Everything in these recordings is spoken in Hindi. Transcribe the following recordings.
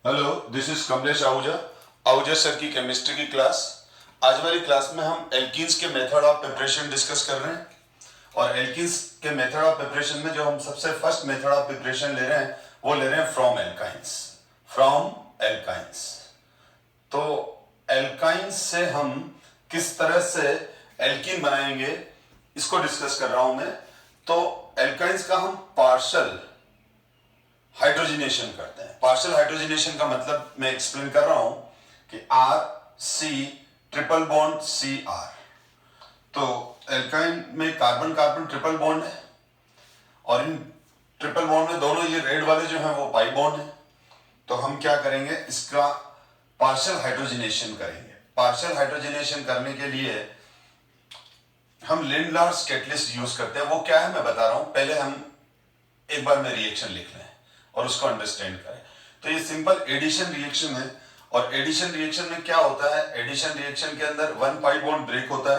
Hello, this is Kamlesh Ahuja. Ahuja sir की केमिस्ट्री की क्लास। आज वाली क्लास में हम एल्कीन्स के मेथड ऑफ प्रिपरेशन डिस्कस कर रहे हैं। और एल्कीन्स के मेथड ऑफ प्रिपरेशन में जो हम सबसे फर्स्ट मेथड ऑफ प्रिपरेशन ले रहे हैं वो ले रहे हैं फ्रॉम एल्काइंस। From alkynes. तो एल्काइंस से हम किस तरह से एल्कीन बनाएंगे इसको डिस्कस कर रहा हूं मैं। तो एल्काइंस का हम पार्शियल हाइड्रोजिनेशन करते हैं। पार्शियल हाइड्रोजिनेशन का मतलब मैं एक्सप्लेन कर रहा हूं कि R C triple bond C R. तो एल्काइन में कार्बन कार्बन ट्रिपल बॉन्ड है और इन ट्रिपल बॉन्ड में दोनों ये रेड वाले जो हैं वो पाई बॉन्ड है। तो हम क्या करेंगे, इसका पार्शियल हाइड्रोजिनेशन करेंगे। पार्शियल हाइड्रोजिनेशन करने के लिए हम लिंडलार्स कैटलिस्ट यूज करते हैं। वो क्या है मैं बता रहा हूं, पहले हम एक बार में रिएक्शन लिख लें और उसको अंडरस्टैंड करें। तो ये सिंपल एडिशन रिएक्शन है। और एडिशन रिएक्शन में क्या होता है, एडिशन रिएक्शन के अंदर वन पाई बॉन्ड ब्रेक होता है।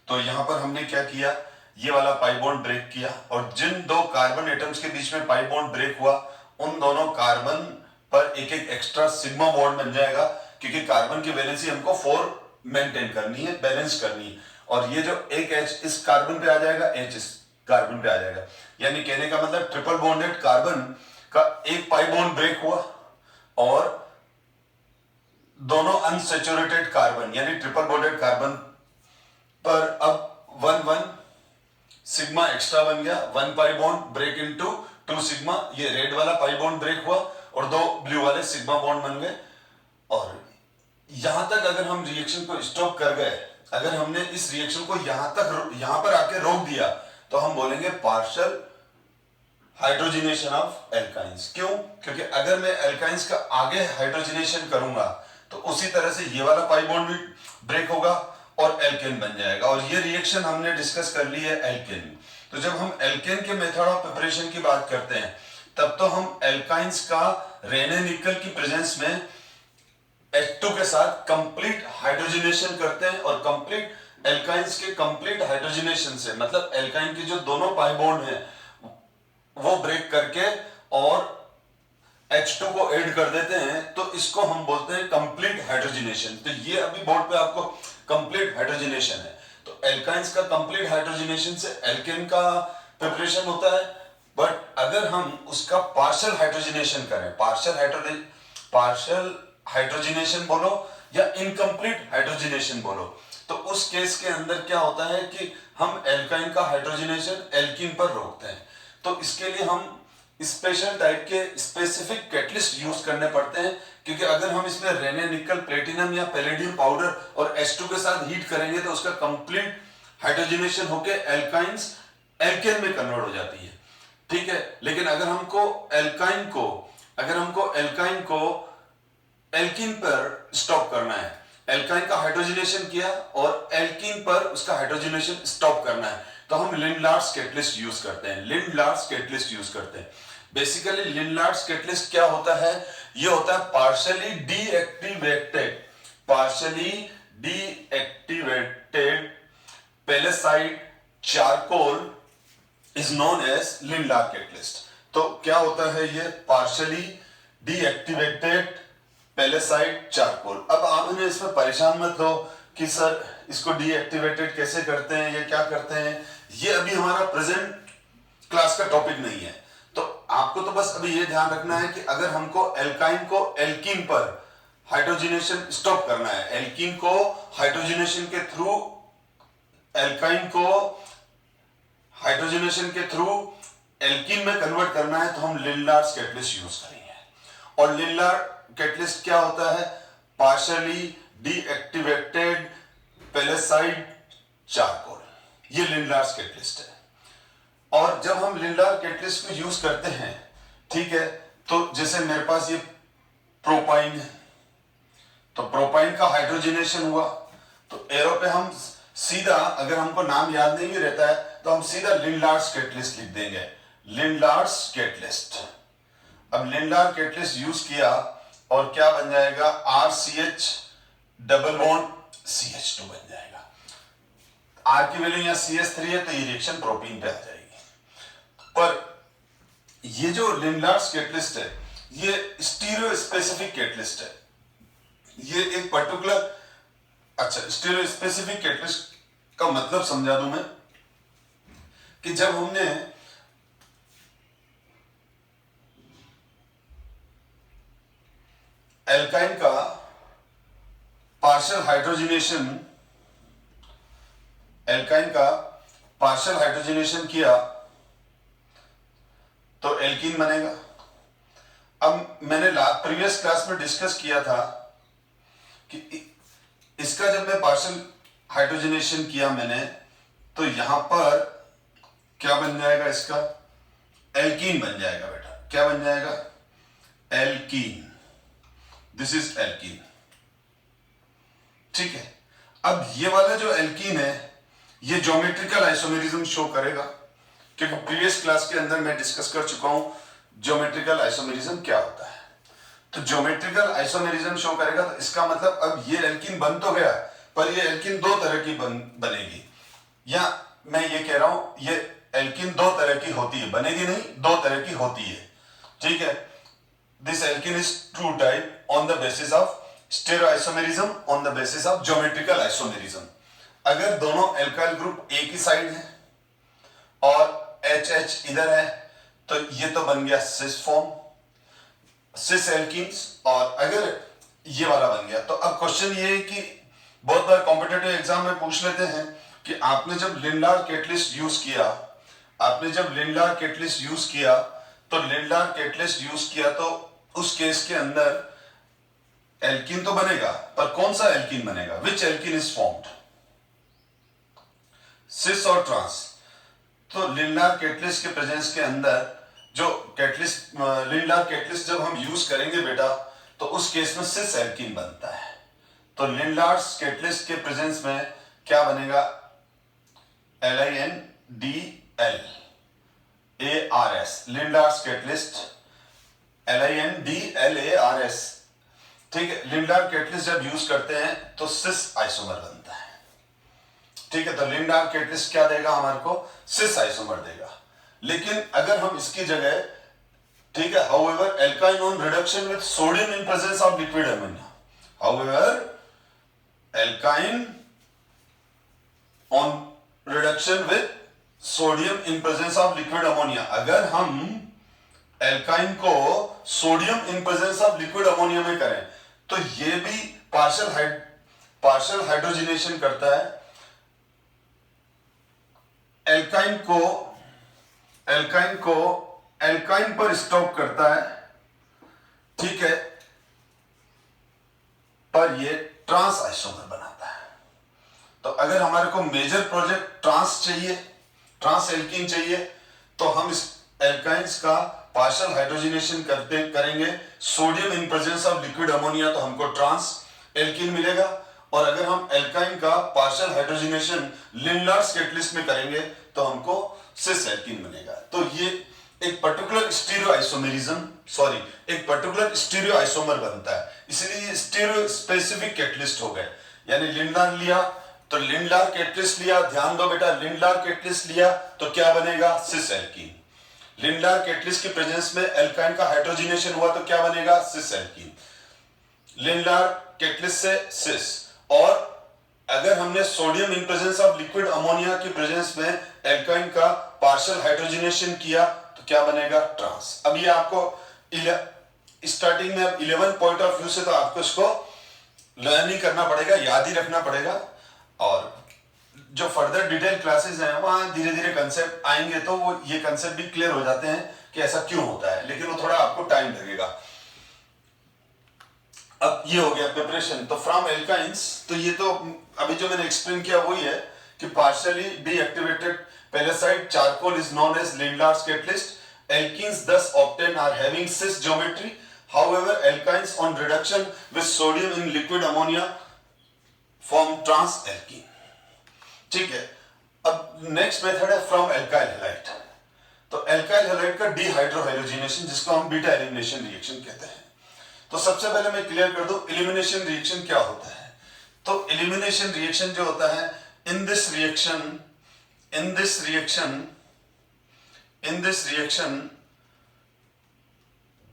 तो यहां पर हमने क्या किया, ये वाला पाई बॉन्ड ब्रेक किया और जिन दो कार्बन एटम्स के बीच में पाई बॉन्ड ब्रेक हुआ उन दोनों कार्बन पर एक एक एक्स्ट्रा सिग्मा बॉन्ड बन जाएगा, क्योंकि कार्बन की वैलेंसी हमको 4 मेंटेन करनी है, बैलेंस करनी है। और ये जो एक H इस कार्बन पे आ जाएगा, H इस कार्बन पे आ जाएगा। यानी कहने का मतलब ट्रिपल बॉन्डेड कार्बन का एक पाई बॉन्ड ब्रेक हुआ और दोनों अनसैचुरेटेड कार्बन यानी ट्रिपल बॉन्डेड कार्बन पर अब 1 सिग्मा एक्स्ट्रा बन गया। 1 pi bond break into 2 sigma, ये रेड वाला पाई बॉन्ड ब्रेक हुआ और 2 ब्लू वाले सिग्मा बॉन्ड बन गए। और यहां तक अगर हम रिएक्शन को स्टॉप कर गए, अगर हमने इस रिएक्शन को यहां पर आके रोक दिया तो हम बोलेंगे पार्शियल हाइड्रोजिनेशन ऑफ एल्काइंस। क्यों? क्योंकि अगर मैं एल्काइंस का आगे हाइड्रोजिनेशन करूंगा तो उसी तरह से ये वाला पाई बॉन्ड भी ब्रेक होगा और एल्केन बन जाएगा। और ये रिएक्शन हमने डिस्कस कर ली है एल्केन। तो जब हम एल्केन के मेथड ऑफ प्रिपरेशन की बात करते हैं तब तो हम एल्काइंस का रेने निकल की प्रेजेंस में H2 के साथ कंप्लीट हाइड्रोजिनेशन करते हैं। और कंप्लीट एल्काइंस के कंप्लीट हाइड्रोजिनेशन से मतलब एल्काइन के जो दोनों पाई बॉन्ड हैं वो ब्रेक करके और H2 को ऐड कर देते हैं, तो इसको हम बोलते हैं कंप्लीट हाइड्रोजिनेशन। तो ये अभी बोर्ड पे आपको कंप्लीट हाइड्रोजिनेशन है। तो एल्काइंस का कंप्लीट हाइड्रोजिनेशन से एल्केन का प्रिपरेशन होता है। बट अगर हम उसका पार्शियल हाइड्रोजिनेशन करें, पार्शियल हाइड्रोजिनेशन बोलो या इनकम्प्लीट हाइड्रोजिनेशन बोलो, तो उस केस के अंदर क्या होता है कि हम एल्काइन का हाइड्रोजिनेशन एल्कीन पर रोकते हैं। तो इसके लिए हम स्पेशल टाइप के स्पेसिफिक कैटलिस्ट यूज करने पड़ते हैं, क्योंकि अगर हम इसमें रेने निकल प्लेटिनम या पैलेडियम पाउडर और H2 के साथ हीट करेंगे तो उसका कंप्लीट हाइड्रोजिनेशन होके एल्काइंस एल्केन में कन्वर्ट हो जाती है। ठीक है, लेकिन अगर हमको एल्काइन को एल्कीन पर स्टॉप करना है, एल्काइन का हाइड्रोजिनेशन किया और एल्कीन पर उसका हाइड्रोजिनेशन स्टॉप करना है, तो हम लिंडलार्स कैटलिस्ट यूज करते हैं। लिंडलार्स कैटलिस्ट यूज करते हैं। बेसिकली लिंडलार्स कैटलिस्ट क्या होता है, ये होता है partially deactivated palladised charcoal is known as Lindlar catalyst. तो क्या होता है ये पार्शियली डीएक्टिवेटेड पैलेसाइड चारकोल। अब आप इन्हें इसमें परेशान मत हो कि सर इसको डीएक्टिवेटेड कैसे करते हैं या क्या करते हैं, ये अभी हमारा प्रेजेंट क्लास का टॉपिक नहीं है। तो आपको तो बस अभी ये ध्यान रखना है कि अगर हमको एल्काइन को एल्कीन पर हाइड्रोजिनेशन स्टॉप करना है, एल्कीन को हाइड्रोजिनेशन के थ्रू एल्काइन को हाइड्रोजिनेशन के थ्रू एल्कीन में कन्वर्ट करना है, तो हम लिंडलार्स कैटलिस्ट यूज करेंगे। और लिंडलार कैटलिस्ट क्या होता है, पार्शियली डीएक्टिवेटेड पैलेसाइड चारकोल, ये लिंडलार्स कैटलिस्ट है। और जब हम लिंडलार कैटलिस्ट को यूज करते हैं, ठीक है, तो जैसे मेरे पास ये प्रोपाइन है, तो प्रोपाइन का हाइड्रोजिनेशन हुआ तो एरो पे हम सीधा, अगर हमको नाम याद नहीं भी रहता है तो हम सीधा लिंडलार्स कैटलिस्ट लिख देंगे, लिंडलार्स कैटलिस्ट। अब लिंडलार कैटलिस्ट यूज किया और क्या बन जाएगा, RCH डबल बॉन्ड CH2 बन जाएगा। R की वैल्यू यहाँ CH3 है तो ये रिएक्शन प्रोपीन पे आ जाएगी। पर ये जो लिंडलार्स कैटलिस्ट है ये स्टीरियो स्पेसिफिक कैटलिस्ट है। ये एक पर्टिकुलर, अच्छा स्टीरियो स्पेसिफिक कैटलिस्ट का मतलब समझा दूं मैं कि जब हमने एल्काइन का पार्शियल हाइड्रोजिनेशन, एल्काइन का पार्शियल हाइड्रोजिनेशन किया तो एल्कीन बनेगा। अब मैंने प्रीवियस क्लास में डिस्कस किया था कि इसका जब मैं पार्शियल हाइड्रोजनेशन किया मैंने, तो यहां पर क्या बन जाएगा, इसका एल्कीन बन जाएगा बेटा। क्या बन जाएगा? एल्कीन। This is alkene. ठीक है। अब ये वाला जो एल्कीन है ये ज्योमेट्रिकल आइसोमेरिज्म शो करेगा, क्योंकि प्रीवियस क्लास के अंदर मैं डिस्कस कर चुका हूं ज्योमेट्रिकल आइसोमेरिज्म क्या होता है। तो ज्योमेट्रिकल आइसोमेरिज्म शो करेगा, तो इसका मतलब अब ये एल्कीन बन तो गया, पर ये एल्कीन दो तरह की बनेगी। या मैं ये कह रहा हूं ये एल्कीन दो तरह की होती है, बनेगी नहीं, दो तरह की होती है। ठीक है। This alkene is true type on the basis of stereoisomerism, on the basis of geometrical isomerism. अगर दोनों एल्काइल ग्रुप एक ही साइड है और HH इधर है, तो ये तो बन गया सिस फॉर्म, सिस एल्कीन्स। और अगर ये वाला बन गया, तो अब क्वेश्चन ये है कि बहुत बार कॉम्पिटिटिव एग्जाम में पूछ लेते हैं कि आपने जब लिंडार कैटलिस्ट यूज किया, आपने जब लिंडार कैटलिस्ट यूज किया, तो लिंडार कैटलिस्ट यूज किया तो उस केस के अंदर एल्कीन तो बनेगा, पर कौन सा एल्कीन बनेगा? विच एल्कीन इज फॉर्म्ड, सिस और ट्रांस? तो लिंडार कैटलिस्ट के प्रेजेंस के अंदर जो कैटलिस्ट, लिंडार कैटलिस्ट जब हम यूज करेंगे बेटा, तो उस केस में सिस एल्कीन बनता है। तो लिंडार कैटलिस्ट के प्रेजेंस में क्या बनेगा? LINDL ARS, Lindlar catalyst LINDLARS। ठीक है। लिंडार कैटलिस्ट जब यूज करते हैं तो सिस आइसोमर बनता है। ठीक है। तो लिंडार कैटलिस्ट क्या देगा हमारे को? सिस आइसोमर देगा। लेकिन अगर हम इसकी जगह, ठीक है, however alkyne on reduction with sodium in presence of liquid ammonia, however alkyne on reduction with sodium in presence of liquid ammonia, अगर हम एल्काइन को sodium in presence of liquid ammonia में करें, तो ये भी पार्शियल हाइड्रोजिनेशन करता है। एल्काइन को एल्काइन पर स्टॉप करता है। ठीक है। पर ये ट्रांस आइसोमर बनाता है। तो अगर हमारे को मेजर प्रोजेक्ट ट्रांस चाहिए, ट्रांस एल्कीन चाहिए, तो हम इस एल्काइंस का पार्शियल हाइड्रोजिनेशन करेंगे sodium in presence of liquid ammonia, तो हमको ट्रांस एल्कीन मिलेगा। और अगर हम एल्काइन का पार्शियल हाइड्रोजिनेशन लिंडार्स कैटलिस्ट में करेंगे तो हमको सिस एल्कीन बनेगा। तो ये एक पर्टिकुलर स्टीरियो आइसोमेरिज्म, सॉरी, एक पर्टिकुलर स्टीरियो आइसोमर बनता है, इसलिए स्टीरियो स्पेसिफिक कैटलिस्ट हो गए। यानी लिंडार लिया तो लिंडार कैटलिस्ट लिया, ध्यान दो बेटा, लिंडार कैटलिस्ट लिया तो क्या बनेगा? Cis alkene. लिंडार कैटलिस्ट के प्रेजेंस में एल्काइन का हाइड्रोजिनेशन हुआ तो क्या बनेगा? Cis alkene. लिंडार कैटलिस्ट से सिस। और अगर हमने sodium in presence of liquid ammonia के प्रेजेंस में एल्काइन का पार्शियल हाइड्रोजिनेशन किया तो क्या बनेगा? ट्रांस। अब ये आपको स्टार्टिंग में 11 पॉइंट ऑफ व्यू से तो आपको इसको लर्न ही करना पड़ेगा, याद ही रखना पड़ेगा। और जो फर्दर डिटेल क्लासेस हैं वहां धीरे धीरे कंसेप्ट आएंगे, तो वो ये कंसेप्ट भी क्लियर हो जाते हैं कि ऐसा क्यों होता है, लेकिन वो थोड़ा आपको टाइम लगेगा। अब ये हो गया प्रिपरेशन। तो फ्रॉम एल्काइंस, तो ये तो अभी जो मैंने एक्सप्लेन किया वही है कि partially deactivated palladised charcoal is known as Lindlar's catalyst. Alkenes thus obtained are having cis geometry. However, alkynes on reduction with sodium in liquid ammonia form trans alkene. ठीक है। अब नेक्स्ट मेथड है फ्रॉम एल्काइल हैलाइड। तो एल्काइल हैलाइड का डिहाइड्रोहाइड्रोजिनेशन, जिसको हम बीटा एलिमिनेशन रिएक्शन कहते हैं। तो सबसे पहले मैं क्लियर कर दूं एलिमिनेशन रिएक्शन क्या होता है। तो एलिमिनेशन रिएक्शन जो होता है, in this reaction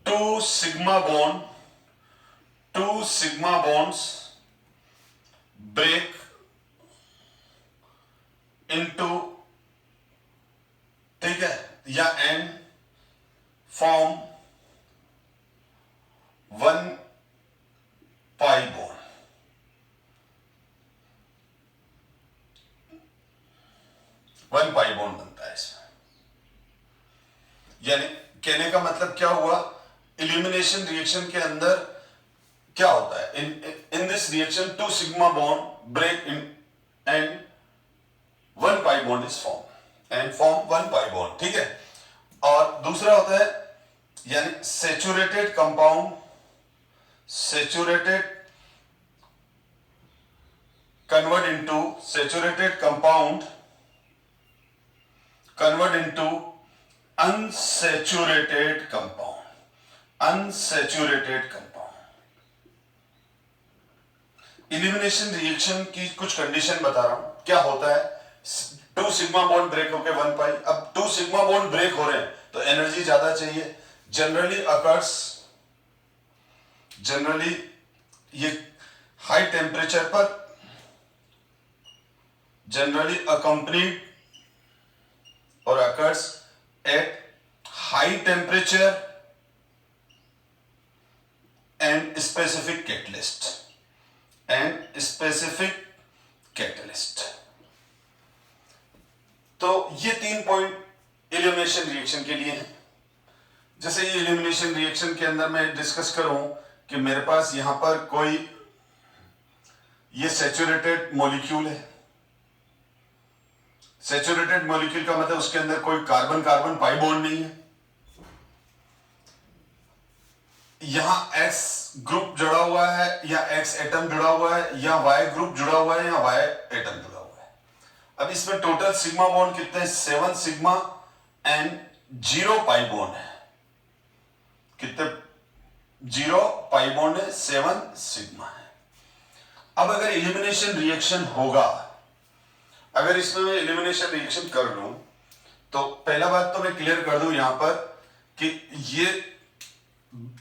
two sigma bond, two sigma bonds break into, ठीक है, या and form one pi bond. One pi bond बनता है इसमें। यानी कहने का मतलब क्या हुआ, इल्यूमिनेशन रिएक्शन के अंदर क्या होता है, in this reaction two sigma bond break in and one pi bond is form and form one pi bond, ठीक है। और दूसरा होता है यानी saturated compound, saturated convert into saturated compound convert into unsaturated compound, unsaturated compound। Elimination reaction की कुछ कंडीशन बता रहा हूं, क्या होता है, टू सिग्मा बॉन्ड ब्रेक होके वन पाई। अब टू सिग्मा बॉन्ड ब्रेक हो रहे हैं तो एनर्जी ज्यादा चाहिए, जनरली अकर्स, जनरली ये हाई टेम्परेचर पर, generally accompanied or occurs at high temperature and specific catalyst, and specific catalyst। तो ये 3 पॉइंट इल्यूमिनेशन रिएक्शन के लिए हैं। जैसे ये इल्यूमिनेशन रिएक्शन के अंदर मैं डिस्कस करूं कि मेरे पास यहां पर कोई ये सैचुरेटेड मॉलिक्यूल है, सैचुरेटेड मॉलिक्यूल का मतलब उसके अंदर कोई कार्बन कार्बन पाई बॉन्ड नहीं है, यहां एक्स ग्रुप जुड़ा हुआ है या एक्स एटम जुड़ा हुआ है, या वाई ग्रुप जुड़ा हुआ है या वाई एटम जुड़ा हुआ है। अब इसमें टोटल सिग्मा बॉन्ड कितने हैं, 7 सिग्मा एंड 0 पाई बॉन्ड है। कितने, 0 पाई बॉन्ड है, 7 सिग्मा है। अब अगर इलिमिनेशन रिएक्शन होगा, अगर इसमें मैं इलिमिनेशन रिएक्शन कर लूं, तो पहला बात तो मैं क्लियर कर दूं यहां पर कि ये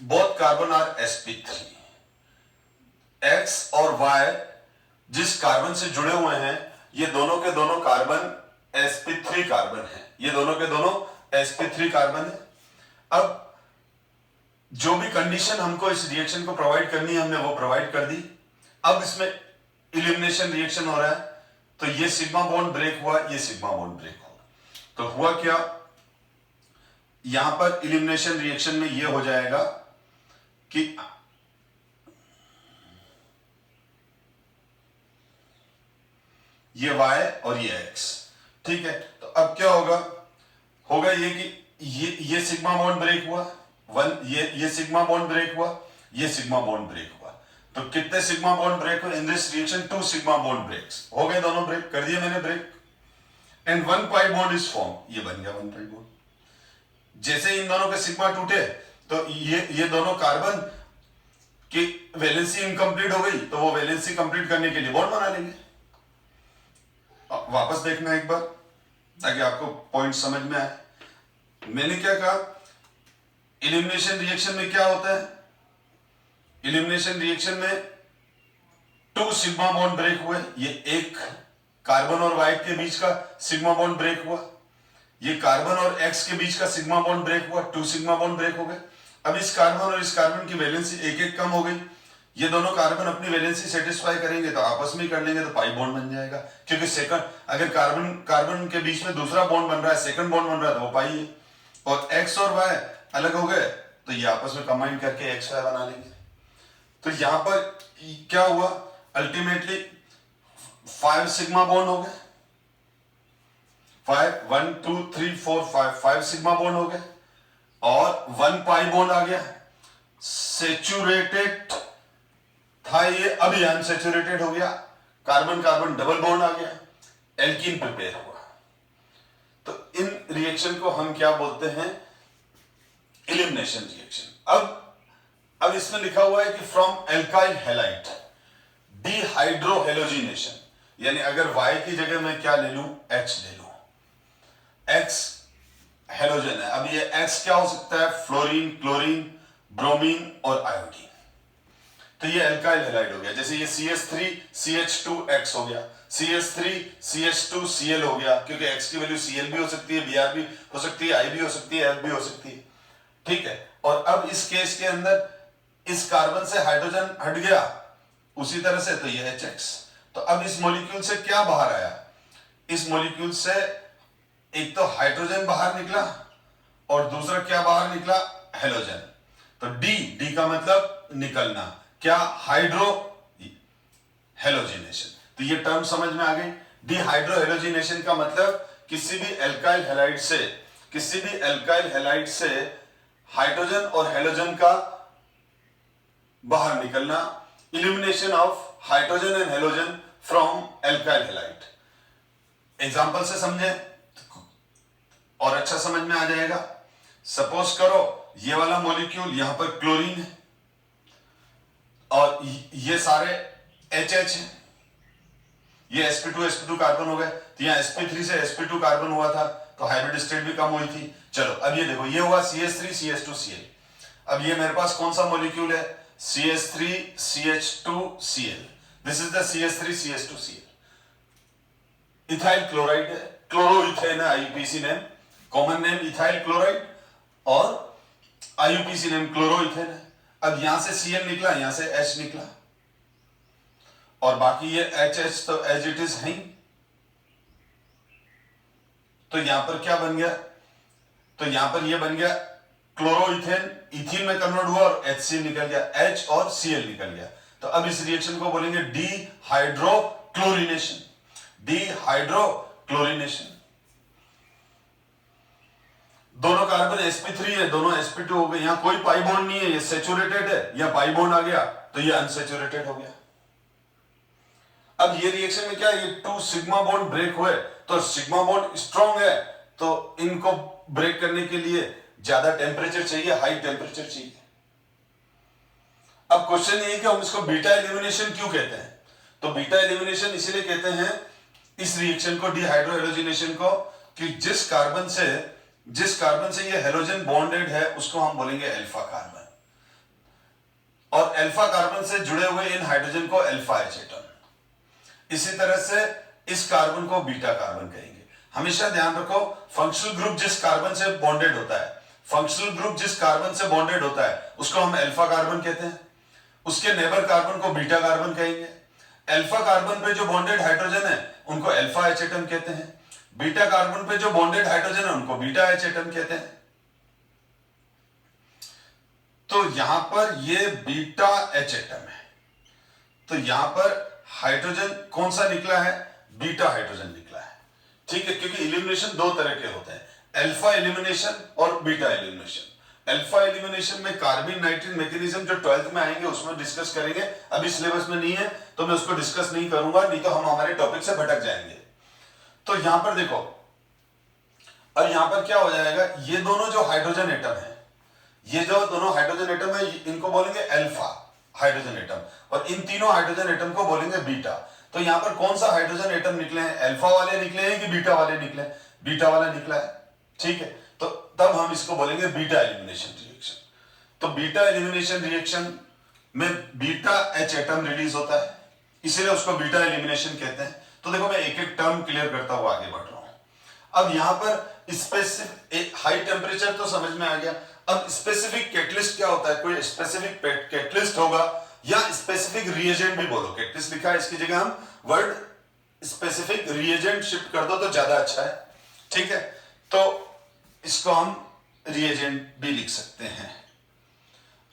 both carbon are sp3, x और y जिस कार्बन से जुड़े हुए हैं ये दोनों के दोनों कार्बन sp3 कार्बन है, ये दोनों के दोनों sp3 कार्बन है। अब जो भी कंडीशन हमको इस रिएक्शन को प्रोवाइड करनी है हमने वो प्रोवाइड कर दी। अब इसमें इलिमिनेशन रिएक्शन हो रहा है तो ये सिग्मा बॉन्ड ब्रेक हुआ, ये सिग्मा बॉन्ड ब्रेक हुआ, तो हुआ क्या, यहां पर इलिमिनेशन रिएक्शन में ये हो जाएगा कि ये y और ये x, ठीक है। तो अब क्या होगा, होगा ये कि ये सिग्मा बॉन्ड ब्रेक हुआ, ये सिग्मा बॉन्ड ब्रेक हुआ, ये सिग्मा बॉन्ड ब्रेक हुआ। तो कितने सिग्मा बॉन्ड ब्रेक हुए in this reaction, 2 sigma bond breaks हो गए, दोनों ब्रेक कर दिए मैंने break, and 1 pi bond is form, ये बन गया 1 पाई बॉन्ड। जैसे इन दोनों के सिग्मा टूटे तो ये दोनों कार्बन की वैलेंसी इनकम्प्लीट हो गई, तो वो वैलेंसी कंप्लीट करने के लिए बॉन्ड बना लेंगे। वापस देखना एक बार ताकि आपको पॉइंट समझ में आए। मैंने क्या कहा, इलिमिनेशन रिएक्शन में क्या होता है, इलिमिनेशन रिएक्शन में 2 सिग्मा बॉन्ड ब्रेक हुए, ये एक कार्बन और वाई के बीच का सिग्मा बॉन्ड ब्रेक हुआ, ये कार्बन और एक्स के बीच का सिग्मा बॉन्ड ब्रेक हुआ, 2 सिग्मा बॉन्ड ब्रेक हो गए। अब इस कार्बन और इस कार्बन की वैलेंसी एक एक कम हो गई, ये दोनों कार्बन अपनी वैलेंसी सेटिस्फाई करेंगे तो आपस में कर लेंगे तो पाई बॉन्ड बन जाएगा, क्योंकि सेकंड अगर कार्बन के बीच में दूसरा बॉन्ड बन रहा है, सेकंड बॉन्ड बन रहा है तो वो पाई है, और एक्स और वाई अलग हो गए तो ये आपस में कंबाइन करके एक्स वाई बना लेंगे। तो यहां पर क्या हुआ, अल्टीमेटली 5 सिग्मा बॉन्ड हो गए, 1 2 3 4 5 सिग्मा बॉन्ड हो गए, और 1 पाई बॉन्ड आ गया। सेचुरेटेड था ये, अभी अनसेचुरेटेड हो गया, कार्बन कार्बन डबल बॉन्ड आ गया, एल्कीन प्रिपेयर हुआ। तो इन रिएक्शन को हम क्या बोलते हैं, इलिमिनेशन रिएक्शन। अब इसमें लिखा हुआ है कि फ्रॉम एल्काइल हैलाइड डिहाइड्रोहेलोजिनेशन, यानी अगर Y की जगह मैं क्या ले लूं, H ले लूं, X हेलोजन है। अब ये X क्या हो सकता है, फ्लोरीन, क्लोरीन, ब्रोमीन और आयोडीन। तो ये एल्काइल हैलाइड हो गया। जैसे ये CH3 CH2X हो गया, CH3 CH2Cl हो गया, क्योंकि X की वैल्यू Cl भी हो सकती है, Br भी हो सकती है, I भी हो सकती है, F भी हो सकती है। ठीक है। और अब इस केस के अंदर इस कार्बन से हाइड्रोजन हट गया, उसी तरह से तो ये HX। तो अब इस मॉलिक्यूल से क्या बाहर आया? इस मॉलिक्यूल से एक तो हाइड्रोजन बाहर निकला और दूसरा क्या बाहर निकला? हेलोजन। तो डी का मतलब निकलना, क्या? Hydro halogenation. तो ये टर्म समझ में आ गई। डिहाइड्रो हेलोजिनेशन का मतलब किसी भी एल्काइल हैलाइड से हाइड्रोजन और हेलोजन का बाहर निकलना, elimination of hydrogen and halogen from alkyl halide. Example से समझे और अच्छा समझ में आ जाएगा। सपोज करो ये वाला मॉलिक्यूल, यहां पर क्लोरीन है और ये सारे HH है, ये sp2 कार्बन हो गए। तो यहां sp3 से sp2 कार्बन हुआ था, तो हाइब्रिड स्टेट भी कम हुई थी। चलो अब ये देखो, ये हुआ CH3 CH2Cl। अब ये मेरे पास कौन सा मॉलिक्यूल है? CH3 CH2Cl। This is the CH3 CH2Cl। Ethyl chloride है, क्लोरोइथेन है, IUPAC name, common name ethyl chloride, और IUPAC नेम क्लोरोइथेन है। अब यहां से Cl निकला, यहां से H निकला, और बाकी ये HH तो एज इट इज है। तो यहां पर क्या बन गया? तो यहां पर ये बन गया क्लोरोइथेन, इथीन में कन्वर्ट हुआ और HCl निकल गया, H और Cl निकल गया। तो अब इस रिएक्शन को बोलेंगे डिहाइड्रोक्लोरिनेशन। डिहाइड्रोक्लोरिनेशन। दोनों कार्बन sp3 है, दोनों sp2 हो गए। यहां कोई पाई बॉन्ड नहीं है, ये सैचुरेटेड है, या पाई बॉन्ड आ गया तो ये अनसैचुरेटेड हो गया। अब ये रिएक्शन में क्या है? ये 2 सिग्मा बॉन्ड ब्रेक हुए, तो सिग्मा बॉन्ड स्ट्रॉन्ग है, तो इनको ब्रेक करने के लिए ज्यादा टेम्परेचर चाहिए, हाई टेम्परेचर चाहिए। अब क्वेश्चन ये है कि हम इसको बीटा एलिमिनेशन क्यों कहते हैं? तो बीटा एलिमिनेशन इसीलिए कहते हैं इस रिएक्शन को, डिहाइड्रो हेलोजिनेशन को, कि जिस कार्बन से ये हेलोजन बॉन्डेड है उसको हम बोलेंगे अल्फा कार्बन, और अल्फा कार्बन से जुड़े हुए इन हाइड्रोजन को अल्फा H एटम। इसी तरह से इस कार्बन को बीटा कार्बन कहेंगे। हमेशा ध्यान रखो, फंक्शनल ग्रुप जिस कार्बन से बॉन्डेड होता है उसको हम अल्फा कार्बन कहते हैं, उसके नेबर कार्बन को बीटा कार्बन कहेंगे। अल्फा कार्बन पे जो बॉन्डेड हाइड्रोजन है उनको अल्फा H एटम कहते हैं, बीटा कार्बन पे जो बॉन्डेड हाइड्रोजन है उनको बीटा H एटम कहते हैं। तो यहां पर ये बीटा H एटम है, तो यहां पर हाइड्रोजन कौन सा निकला है? बीटा हाइड्रोजन निकला है। ठीक है, क्योंकि एलिमिनेशन दो तरह के होते हैं, अल्फा एलिमिनेशन और बीटा एलिमिनेशन। अल्फा एलिमिनेशन में कार्बाइन नाइट्रिन मैकेनिज्म जो 12th में आएंगे उसमें डिस्कस करेंगे, अभी सिलेबस में नहीं है तो मैं उसको डिस्कस नहीं करूंगा, नहीं तो हम हमारे टॉपिक से भटक जाएंगे। तो यहां पर देखो, अब यहां पर क्या हो जाएगा? ये दोनों जो हाइड्रोजन एटम है, इनको बोलेंगे अल्फा हाइड्रोजन एटम, और इन तीनों हाइड्रोजन एटम को बोलेंगे बीटा। तो यहां पर कौन सा हाइड्रोजन एटम निकले हैं? अल्फा वाले निकले हैं कि बीटा वाले निकले? बीटा वाला निकला है। ठीक है, तो तब हम इसको बोलेंगे बीटा एलिमिनेशन रिएक्शन। तो बीटा एलिमिनेशन रिएक्शन में बीटा H एटम रिलीज होता है, इसीलिए उसको बीटा एलिमिनेशन कहते हैं। तो देखो, मैं एक एक टर्म क्लियर करता हुआ आगे बढ़ रहा हूं। अब यहां पर स्पेसिफिक हाई टेम्परेचर तो समझ में आ गया। अब स्पेसिफिक कैटलिस्ट क्या होता है? कोई स्पेसिफिक कैटलिस्ट होगा, या स्पेसिफिक रिएजेंट भी बोलो, कैटलिस्ट लिखा है इसकी जगह हम वर्ड स्पेसिफिक रिएजेंट शिफ्ट कर दो तो ज्यादा अच्छा है। ठीक है, तो इसको हम रिएजेंट भी लिख सकते हैं।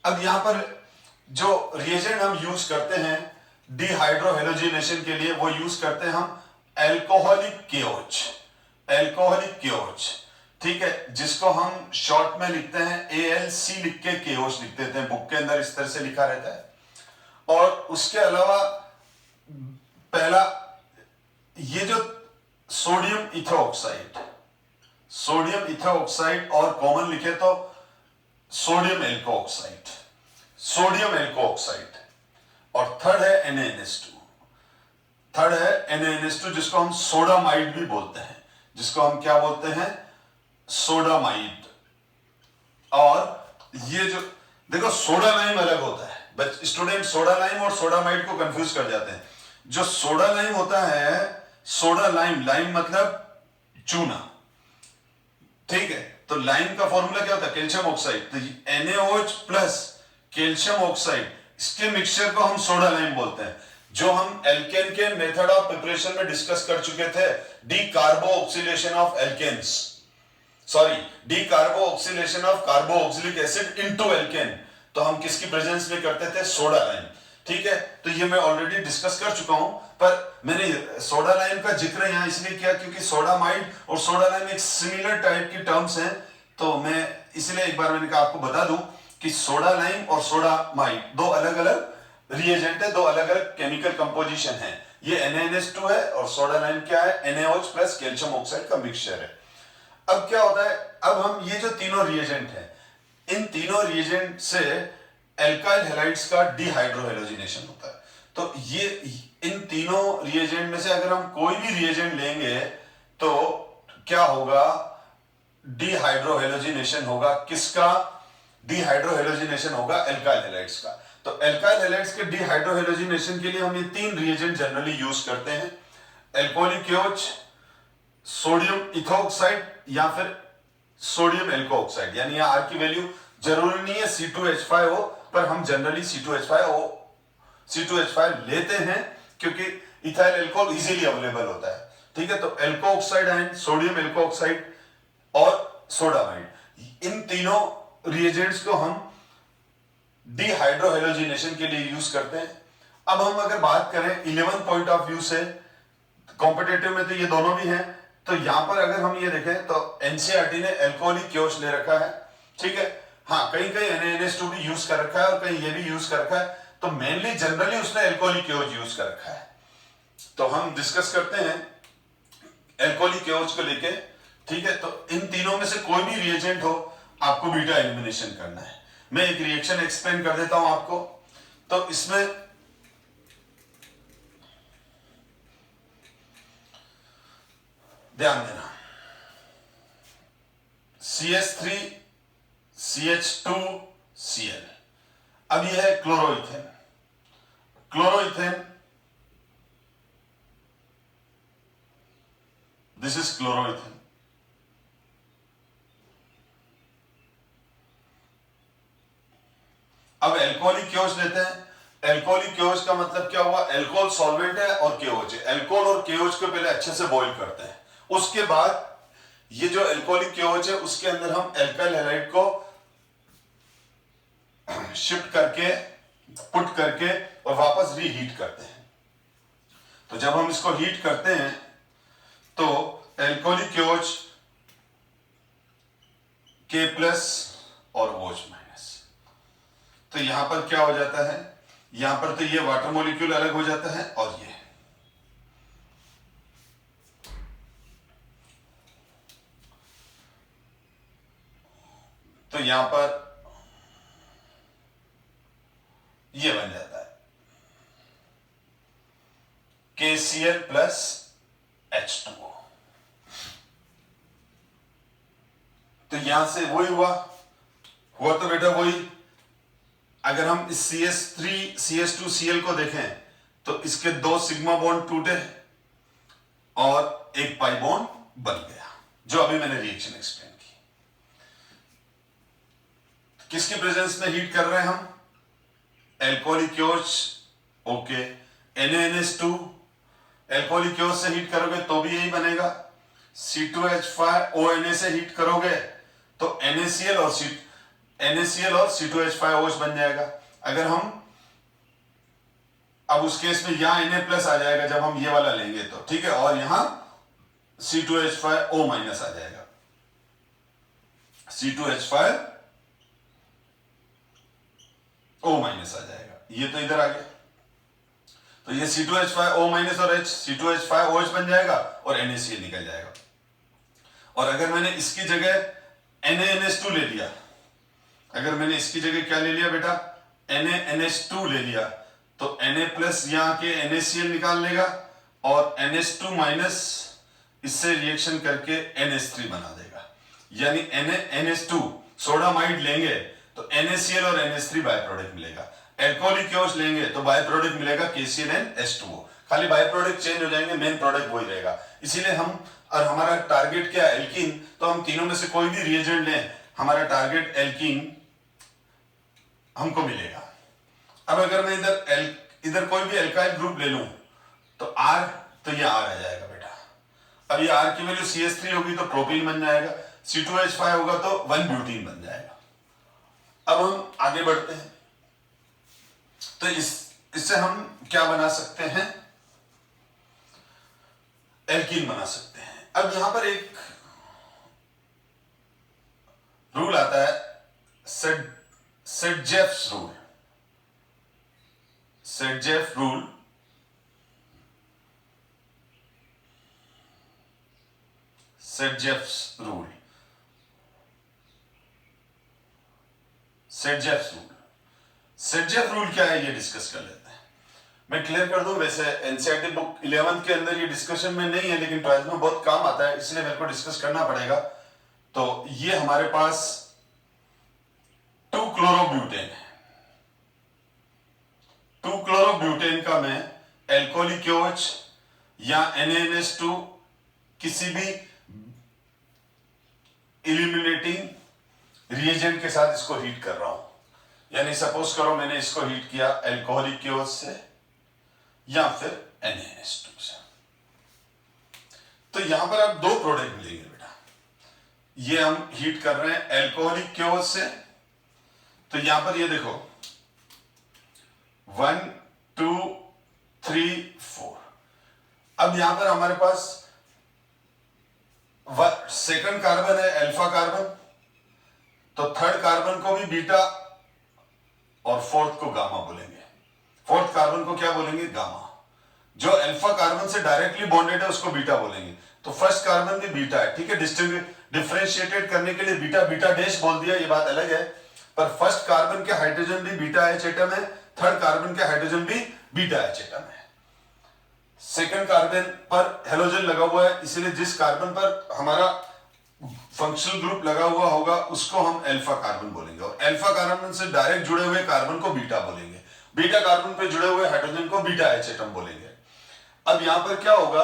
अब यहां पर जो रिएजेंट हम यूज करते हैं डिहाइड्रो हेलोजिनेशन के लिए, वो यूज करते हैं हम एल्कोहलिक KOH। ठीक है, जिसको हम शॉर्ट में लिखते हैं ALC लिख के KOH लिख देते हैं, बुक के अंदर इस तरह से लिखा रहता है। और उसके अलावा पहला ये जो सोडियम इथोऑक्साइड और कॉमन लिखे तो सोडियम एल्कोऑक्साइड, और थर्ड है NaNH2, जिसको हम सोडामाइड भी बोलते हैं, जिसको हम क्या बोलते हैं? सोडामाइड। और ये जो देखो सोडा लाइम अलग होता है, बट स्टूडेंट सोडा लाइम और सोडामाइड को कंफ्यूज कर जाते हैं। जो सोडा लाइम होता है, सोडा लाइम, लाइम मतलब चूना, ठीक है। तो लाइम का फॉर्मूला क्या होता है? Calcium oxide. तो NaOH प्लस कैल्शियम ऑक्साइड, इसके मिक्सचर को हम सोडा लाइम बोलते हैं, जो हम एल्केन के मेथड ऑफ प्रिपरेशन में डिस्कस कर चुके थे, decarboxylation of alkanes, sorry decarboxylation of carboxylic acid into alkane. तो हम किसकी प्रेजेंस में करते थे? सोडा लाइम, ठीक है। तो ये मैं ऑलरेडी डिस्कस कर चुका हूं, पर मैंने सोडा लाइम का जिक्र यहां इसलिए किया क्योंकि सोडामाइड और सोडा लाइम एक सिमिलर टाइप की टर्म्स हैं। तो मैं इसलिए एक बार मैंने कहा आपको बता दूं कि सोडा लाइम और सोडामाइड दो अलग अलग रिएजेंट है, दो अलग अलग केमिकल कंपोजिशन है। ये NaNH2 है और सोडा लाइम क्या है? NaOH प्लस कैल्शियम ऑक्साइड का मिक्सचर है। अब क्या होता है, अब हम ये जो तीनों रिएजेंट हैं, इन तीनों रिएजेंट से एल्काइल हैलाइड्स का डिहाइड्रोहेलोजिनेशन होता है। तो ये इन तीनों रिएजेंट में से अगर हम कोई भी रिएजेंट लेंगे तो क्या होगा? डिहाइड्रोहेलोजिनेशन होगा। किसका डिहाइड्रोहेलोजिनेशन होगा? एल्काइल हैलाइड्स का। तो एल्काइल हैलाइड्स के डिहाइड्रोहेलोजिनेशन के लिए हम ये तीन रिएजेंट जनरली यूज करते हैं, एल्कोहलिक OH, सोडियम इथोक्साइड या फिर सोडियम एल्कोऑक्साइड। यानी यहां आर की वैल्यू जरूरी नहीं है C2H5 हो, पर हम जनरली C2H5 लेते हैं क्योंकि इथाइल एल्कोहल इजीली अवेलेबल होता है, ठीक है। तो एल्कोऑक्साइड आयन, सोडियम एल्कोऑक्साइड और सोडामाइड, इन तीनों रिएजेंट्स को हम डिहाइड्रोहेलोजिनेशन के लिए यूज करते हैं। अब हम अगर बात करें 11 पॉइंट ऑफ व्यू से, कॉम्पिटेटिव में तो ये दोनों भी हैं। तो यहां पर अगर हम ये देखें तो एनसीईआरटी ने एल्कोहलिक OH ले रखा है, ठीक है। हाँ, कहीं कहीं NaNH2 भी यूज कर रखा है और कहीं ये भी यूज कर रखा है। तो मेनली जनरली उसने एल्कोहलिक OH यूज कर रखा है। तो हम डिस्कस करते हैं एल्कोहलिक OH को लेके, ठीक है। तो इन तीनों में से कोई भी रिएजेंट हो, आपको बीटा एलिमिनेशन करना है। मैं एक रिएक्शन एक्सप्लेन कर देता हूं आपको। तो इसमें ध्यान देना, CH3 CH2Cl। अब यह है chloroethane. Chloroethane, this is chloroethane. अब एल्कोहलिक OH लेते हैं। एल्कोहलिक OH का मतलब क्या हुआ? एल्कोहल सॉल्वेंट है और KOH है। एल्कोहल और KOH को पहले अच्छे से बॉईल करते हैं, उसके बाद ये जो एल्कोहलिक KOH है उसके अंदर हम एल्काइल हैलाइड को शिफ्ट करके, पुट करके और वापस रीहीट करते हैं। तो जब हम इसको हीट करते हैं तो एल्कोहलिक KOH K+ और OH-। तो यहां पर क्या हो जाता है? यहां पर तो ये वाटर मॉलिक्यूल अलग हो जाता है और ये, तो यहां पर ये बन जाता है KCl प्लस H2O। तो यहां से वही हुआ तो बेटा वही। अगर हम इस CH3 CH2Cl को देखें तो इसके दो सिग्मा बॉन्ड टूटे और एक पाई बॉन्ड बन गया, जो अभी मैंने रिएक्शन एक्सप्लेन की। किसकी प्रेजेंस में हीट कर रहे हैं हम? Alcoholic OH, okay. NaNH2, alcoholic OH से हीट करोगे तो भी यही बनेगा। C2H5ONa से हीट करोगे तो NaCl और C2H5OH बन जाएगा। अगर हम अब उस केस में यहां Na+ आ जाएगा जब हम ये वाला लेंगे तो, ठीक है। और यहां C2H5O- आ जाएगा, C2H5O- आ जाएगा। ये तो इधर आ गया, तो ये C2H5O- और C2H5OH बन जाएगा और NaCl निकल जाएगा। और अगर मैंने इसकी जगह NaNH2 ले लिया, अगर मैंने इसकी जगह क्या ले लिया बेटा? NaNH2 ले लिया, तो Na+ यहां के NaCl निकाल लेगा और NH2- इससे रिएक्शन करके NH3 बना देगा। यानी NaNH2 सोडामाइड लेंगे तो NaCl और NH3 बाय प्रोडक्ट मिलेगा। एल्कोहलिक क्योश लेंगे तो बाय प्रोडक्ट मिलेगा KCl खाली बाय प्रोडक्ट चेंज हो जाएंगे, मेन प्रोडक्ट वही रहेगा। इसीलिए हम, और हमारा टारगेट क्या है, एल्कीन, तो हम तीनों में से कोई भी रिएजेंट लें, हमारा टारगेट एल्कीन हमको मिलेगा। अब अगर मैं इधर कोई भी एल्काइल ग्रुप ले लूं तो R, तो ये R आ जाएगा बेटा। अब ये R की वैल्यू CH3 होगी तो प्रोपीन बन जाएगा, C2H5 होगा तो 1 ब्यूटीन बन जाएगा। अब हम आगे बढ़ते हैं, तो इससे हम क्या बना सकते हैं, एल्कीन बना सकते हैं। अब यहां पर एक रूल आता है, Saytzeff's rule. Saytzeff rule Saytzeff's rule Saytzeff's rule Saytzeff rule क्या है ये डिस्कस कर लेते हैं। मैं क्लियर कर दूं, वैसे एनसीईआरटी बुक 11th के अंदर ये डिस्कशन में नहीं है, लेकिन 12th में बहुत काम आता है, इसलिए मेरे को डिस्कस करना पड़ेगा। तो ये हमारे पास 2-क्लोरोब्यूटेन है। 2-क्लोरोब्यूटेन का मैं एल्कोहलिक क्योच या NaNH2 किसी भी इल्यूमिनेटिंग रिएजेंट के साथ इसको हीट कर रहा हूं। यानी सपोज करो मैंने इसको हीट किया एल्कोहलिक क्योच से या फिर NaNH2 से, तो यहां पर आप दो प्रोडक्ट मिलेंगे बेटा। ये हम हीट कर रहे हैं एल्कोहलिक क्योच से, तो यहां पर ये देखो 1 2 3 4। अब यहां पर हमारे पास सेकंड कार्बन है अल्फा कार्बन, तो थर्ड कार्बन को भी बीटा और फोर्थ को गामा बोलेंगे। फोर्थ कार्बन को क्या बोलेंगे, गामा। जो अल्फा कार्बन से डायरेक्टली बॉन्डेड है उसको बीटा बोलेंगे। तो फर्स्ट कार्बन भी बीटा है, ठीक है। डिफरेंशिएटेड करने के लिए बीटा बीटा डैश बोल दिया, ये बात अलग है। पर फर्स्ट कार्बन के हाइड्रोजन भी बीटा एच एटम है, थर्ड कार्बन के हाइड्रोजन भी बीटा एच एटम है। सेकंड कार्बन पर हेलोजन लगा हुआ है, इसलिए जिस कार्बन पर हमारा फंक्शनल ग्रुप लगा हुआ होगा उसको हम अल्फा कार्बन बोलेंगे, और अल्फा कार्बन से डायरेक्ट जुड़े हुए कार्बन को बीटा बोलेंगे। बीटा कार्बन पे जुड़े हुए हाइड्रोजन को बीटा एच एटम बोलेंगे। अब यहां पर क्या होगा,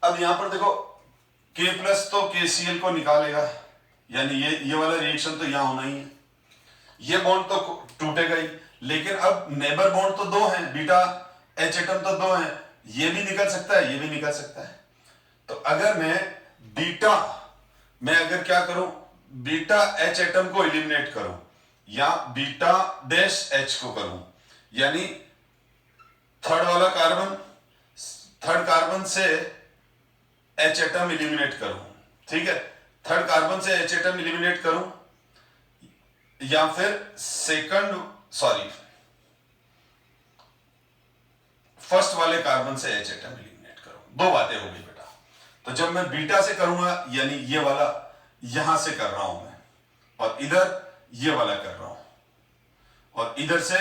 अब यहां पर देखो K+ तो KCl को निकालेगा, यानी ये वाला रिएक्शन तो यहां होना ही है। ये बॉन्ड तो टूटेगा ही, लेकिन अब नेबर बॉन्ड तो दो हैं, बीटा एच एटम तो दो हैं, ये भी निकल सकता है, ये भी निकल सकता है। तो अगर मैं अगर क्या करूं, बीटा एच एटम को एलिमिनेट करूं या बीटा डैश एच को करूं, यानी थर्ड कार्बन से एच एटम एलिमिनेट करूं, ठीक है। थर्ड कार्बन से एच एटम एलिमिनेट करूं या फिर फर्स्ट वाले कार्बन से एच एटम एलिमिनेट करूं, दो बातें हो गई बेटा। तो जब मैं बीटा से करूंगा, यानी ये वाला यहां से कर रहा हूं मैं, और इधर ये वाला कर रहा हूं, और इधर से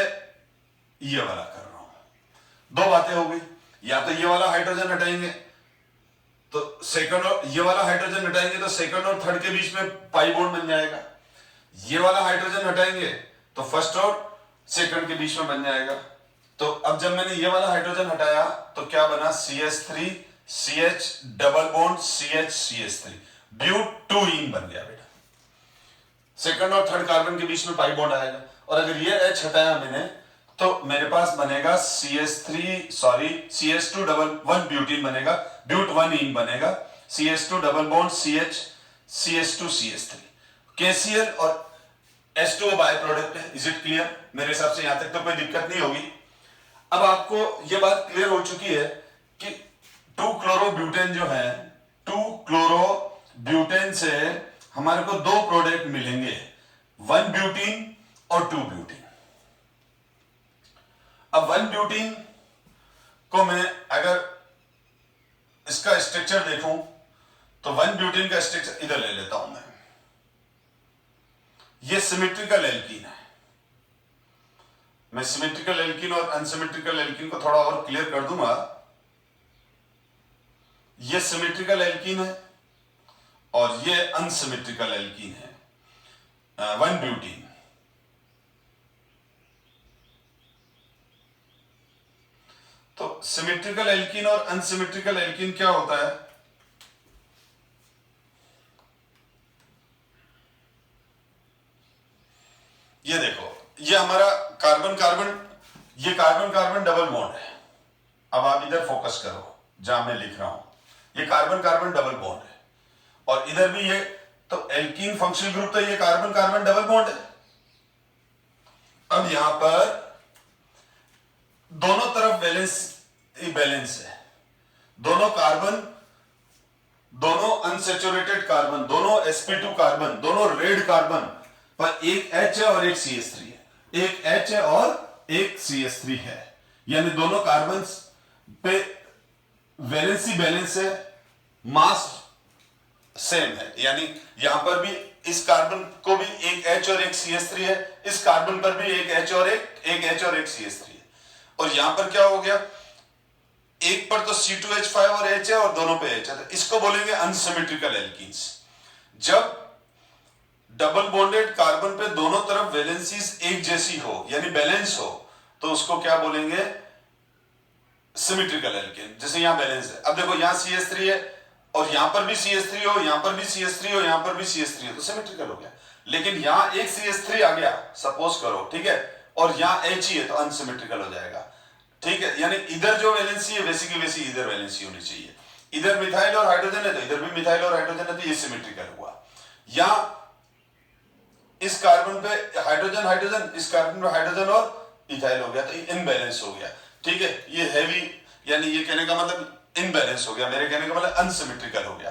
ये वाला कर रहा हूं, दो बातें हो गई। या तो ये वाला हाइड्रोजन हटाएंगे तो सेकंड, और ये वाला हाइड्रोजन हटाएंगे तो सेकंड और थर्ड के बीच में पाई बॉन्ड बन जाएगा। ये वाला हाइड्रोजन हटाएंगे तो फर्स्ट और सेकंड के बीच में बन जाएगा। तो अब जब मैंने ये वाला हाइड्रोजन हटाया तो क्या बना, CH3 CH double bond CH CH3 butene बन गया बेटा। सेकंड और थर्ड कार्बन के बीच में पाई बॉन्ड आएगा, और अगर ये H हटाया मैंने तो मेरे पास बनेगा CH2 डबल 1 ब्यूटीन बनेगा, ब्यूट 1 इन बनेगा, CH2 double bond CH2 CH3। KCl और H2O बाय प्रोडक्ट है। Is it clear? मेरे हिसाब से यहां तक तो कोई दिक्कत नहीं होगी। अब आपको यह बात क्लियर हो चुकी है कि 2-क्लोरोब्यूटेन जो है, 2-क्लोरोब्यूटेन से हमारे को दो प्रोडक्ट मिलेंगे, 1 ब्यूटीन और 2 ब्यूटीन। अब 1 ब्यूटीन को मैं अगर इसका स्ट्रक्चर देखूं तो 1 ब्यूटीन का स्ट्रक्चर इधर ले लेता हूं मैं। ये सिमेट्रिकल एल्कीन है। मैं सिमेट्रिकल एल्कीन और अनसिमेट्रिकल एल्कीन को थोड़ा और क्लियर कर दूंगा। ये सिमेट्रिकल एल्कीन है और ये अनसिमेट्रिकल एल्कीन है, 1 ब्यूटीन। तो सिमेट्रिकल एल्कीन और अनसिमेट्रिकल एल्कीन क्या होता है? ये देखो, ये हमारा कार्बन कार्बन, ये कार्बन कार्बन डबल बॉन्ड है। अब आप इधर फोकस करो जहां मैं लिख रहा हूं, ये कार्बन कार्बन डबल बॉन्ड है और इधर भी ये, तो एल्कीन फंक्शनल ग्रुप तो ये कार्बन कार्बन डबल बॉन्ड है। अब यहां पर दोनों तरफ बैलेंस बैलेंस है, दोनों कार्बन, दोनों अनसेचुरेटेड कार्बन, दोनों sp2 कार्बन, दोनों रेड कार्बन पर एक H है और एक CH3 है, एक H है और एक CH3 है, यानी दोनों कार्बन पे वैलेंसी बैलेंस है, मास सेम है, यानी यहां पर भी इस कार्बन को भी एक H और एक CH3 है, इस कार्बन पर भी एक H और एक H और एक CH3 है। और यहां पर क्या हो गया, एक पर तो C2H5 और H है और दोनों पे H है, तो इसको बोलेंगे अनसिमेट्रिकल एल्कीन्स। जब डबल बॉन्डेड कार्बन पे दोनों तरफ वैलेंसीज एक जैसी हो यानी बैलेंस हो, तो उसको क्या बोलेंगे? Symmetrical alkene. जैसे यहां बैलेंस है, अब देखो यहां CH3 है और यहां पर भी CH3 हो, यहां पर भी CH3 हो, यहां पर भी CH3 हो, तो सिमेट्रिकल हो गया। लेकिन यहां एक CH3 आ गया सपोज करो, ठीक है, और यहां H ही है, तो अनसिमेट्रिकल हो जाएगा, ठीक है। यानी इधर जो वैलेंसी है वैसी की वैसी इधर वैलेंसी होनी चाहिए। इधर मिथाइल और हाइड्रोजन है तो इधर भी मिथाइल और हाइड्रोजन है, तो ये सिमेट्रिकल हुआ। यहां इस कार्बन पे हाइड्रोजन हाइड्रोजन, इस कार्बन पे हाइड्रोजन और इथाइल हो गया, तो इनबैलेंस हो गया, ठीक है। ये हैवी, यानी ये कहने का मतलब इनबैलेंस हो गया, मेरे कहने का मतलब अनसिमेट्रिकल हो गया।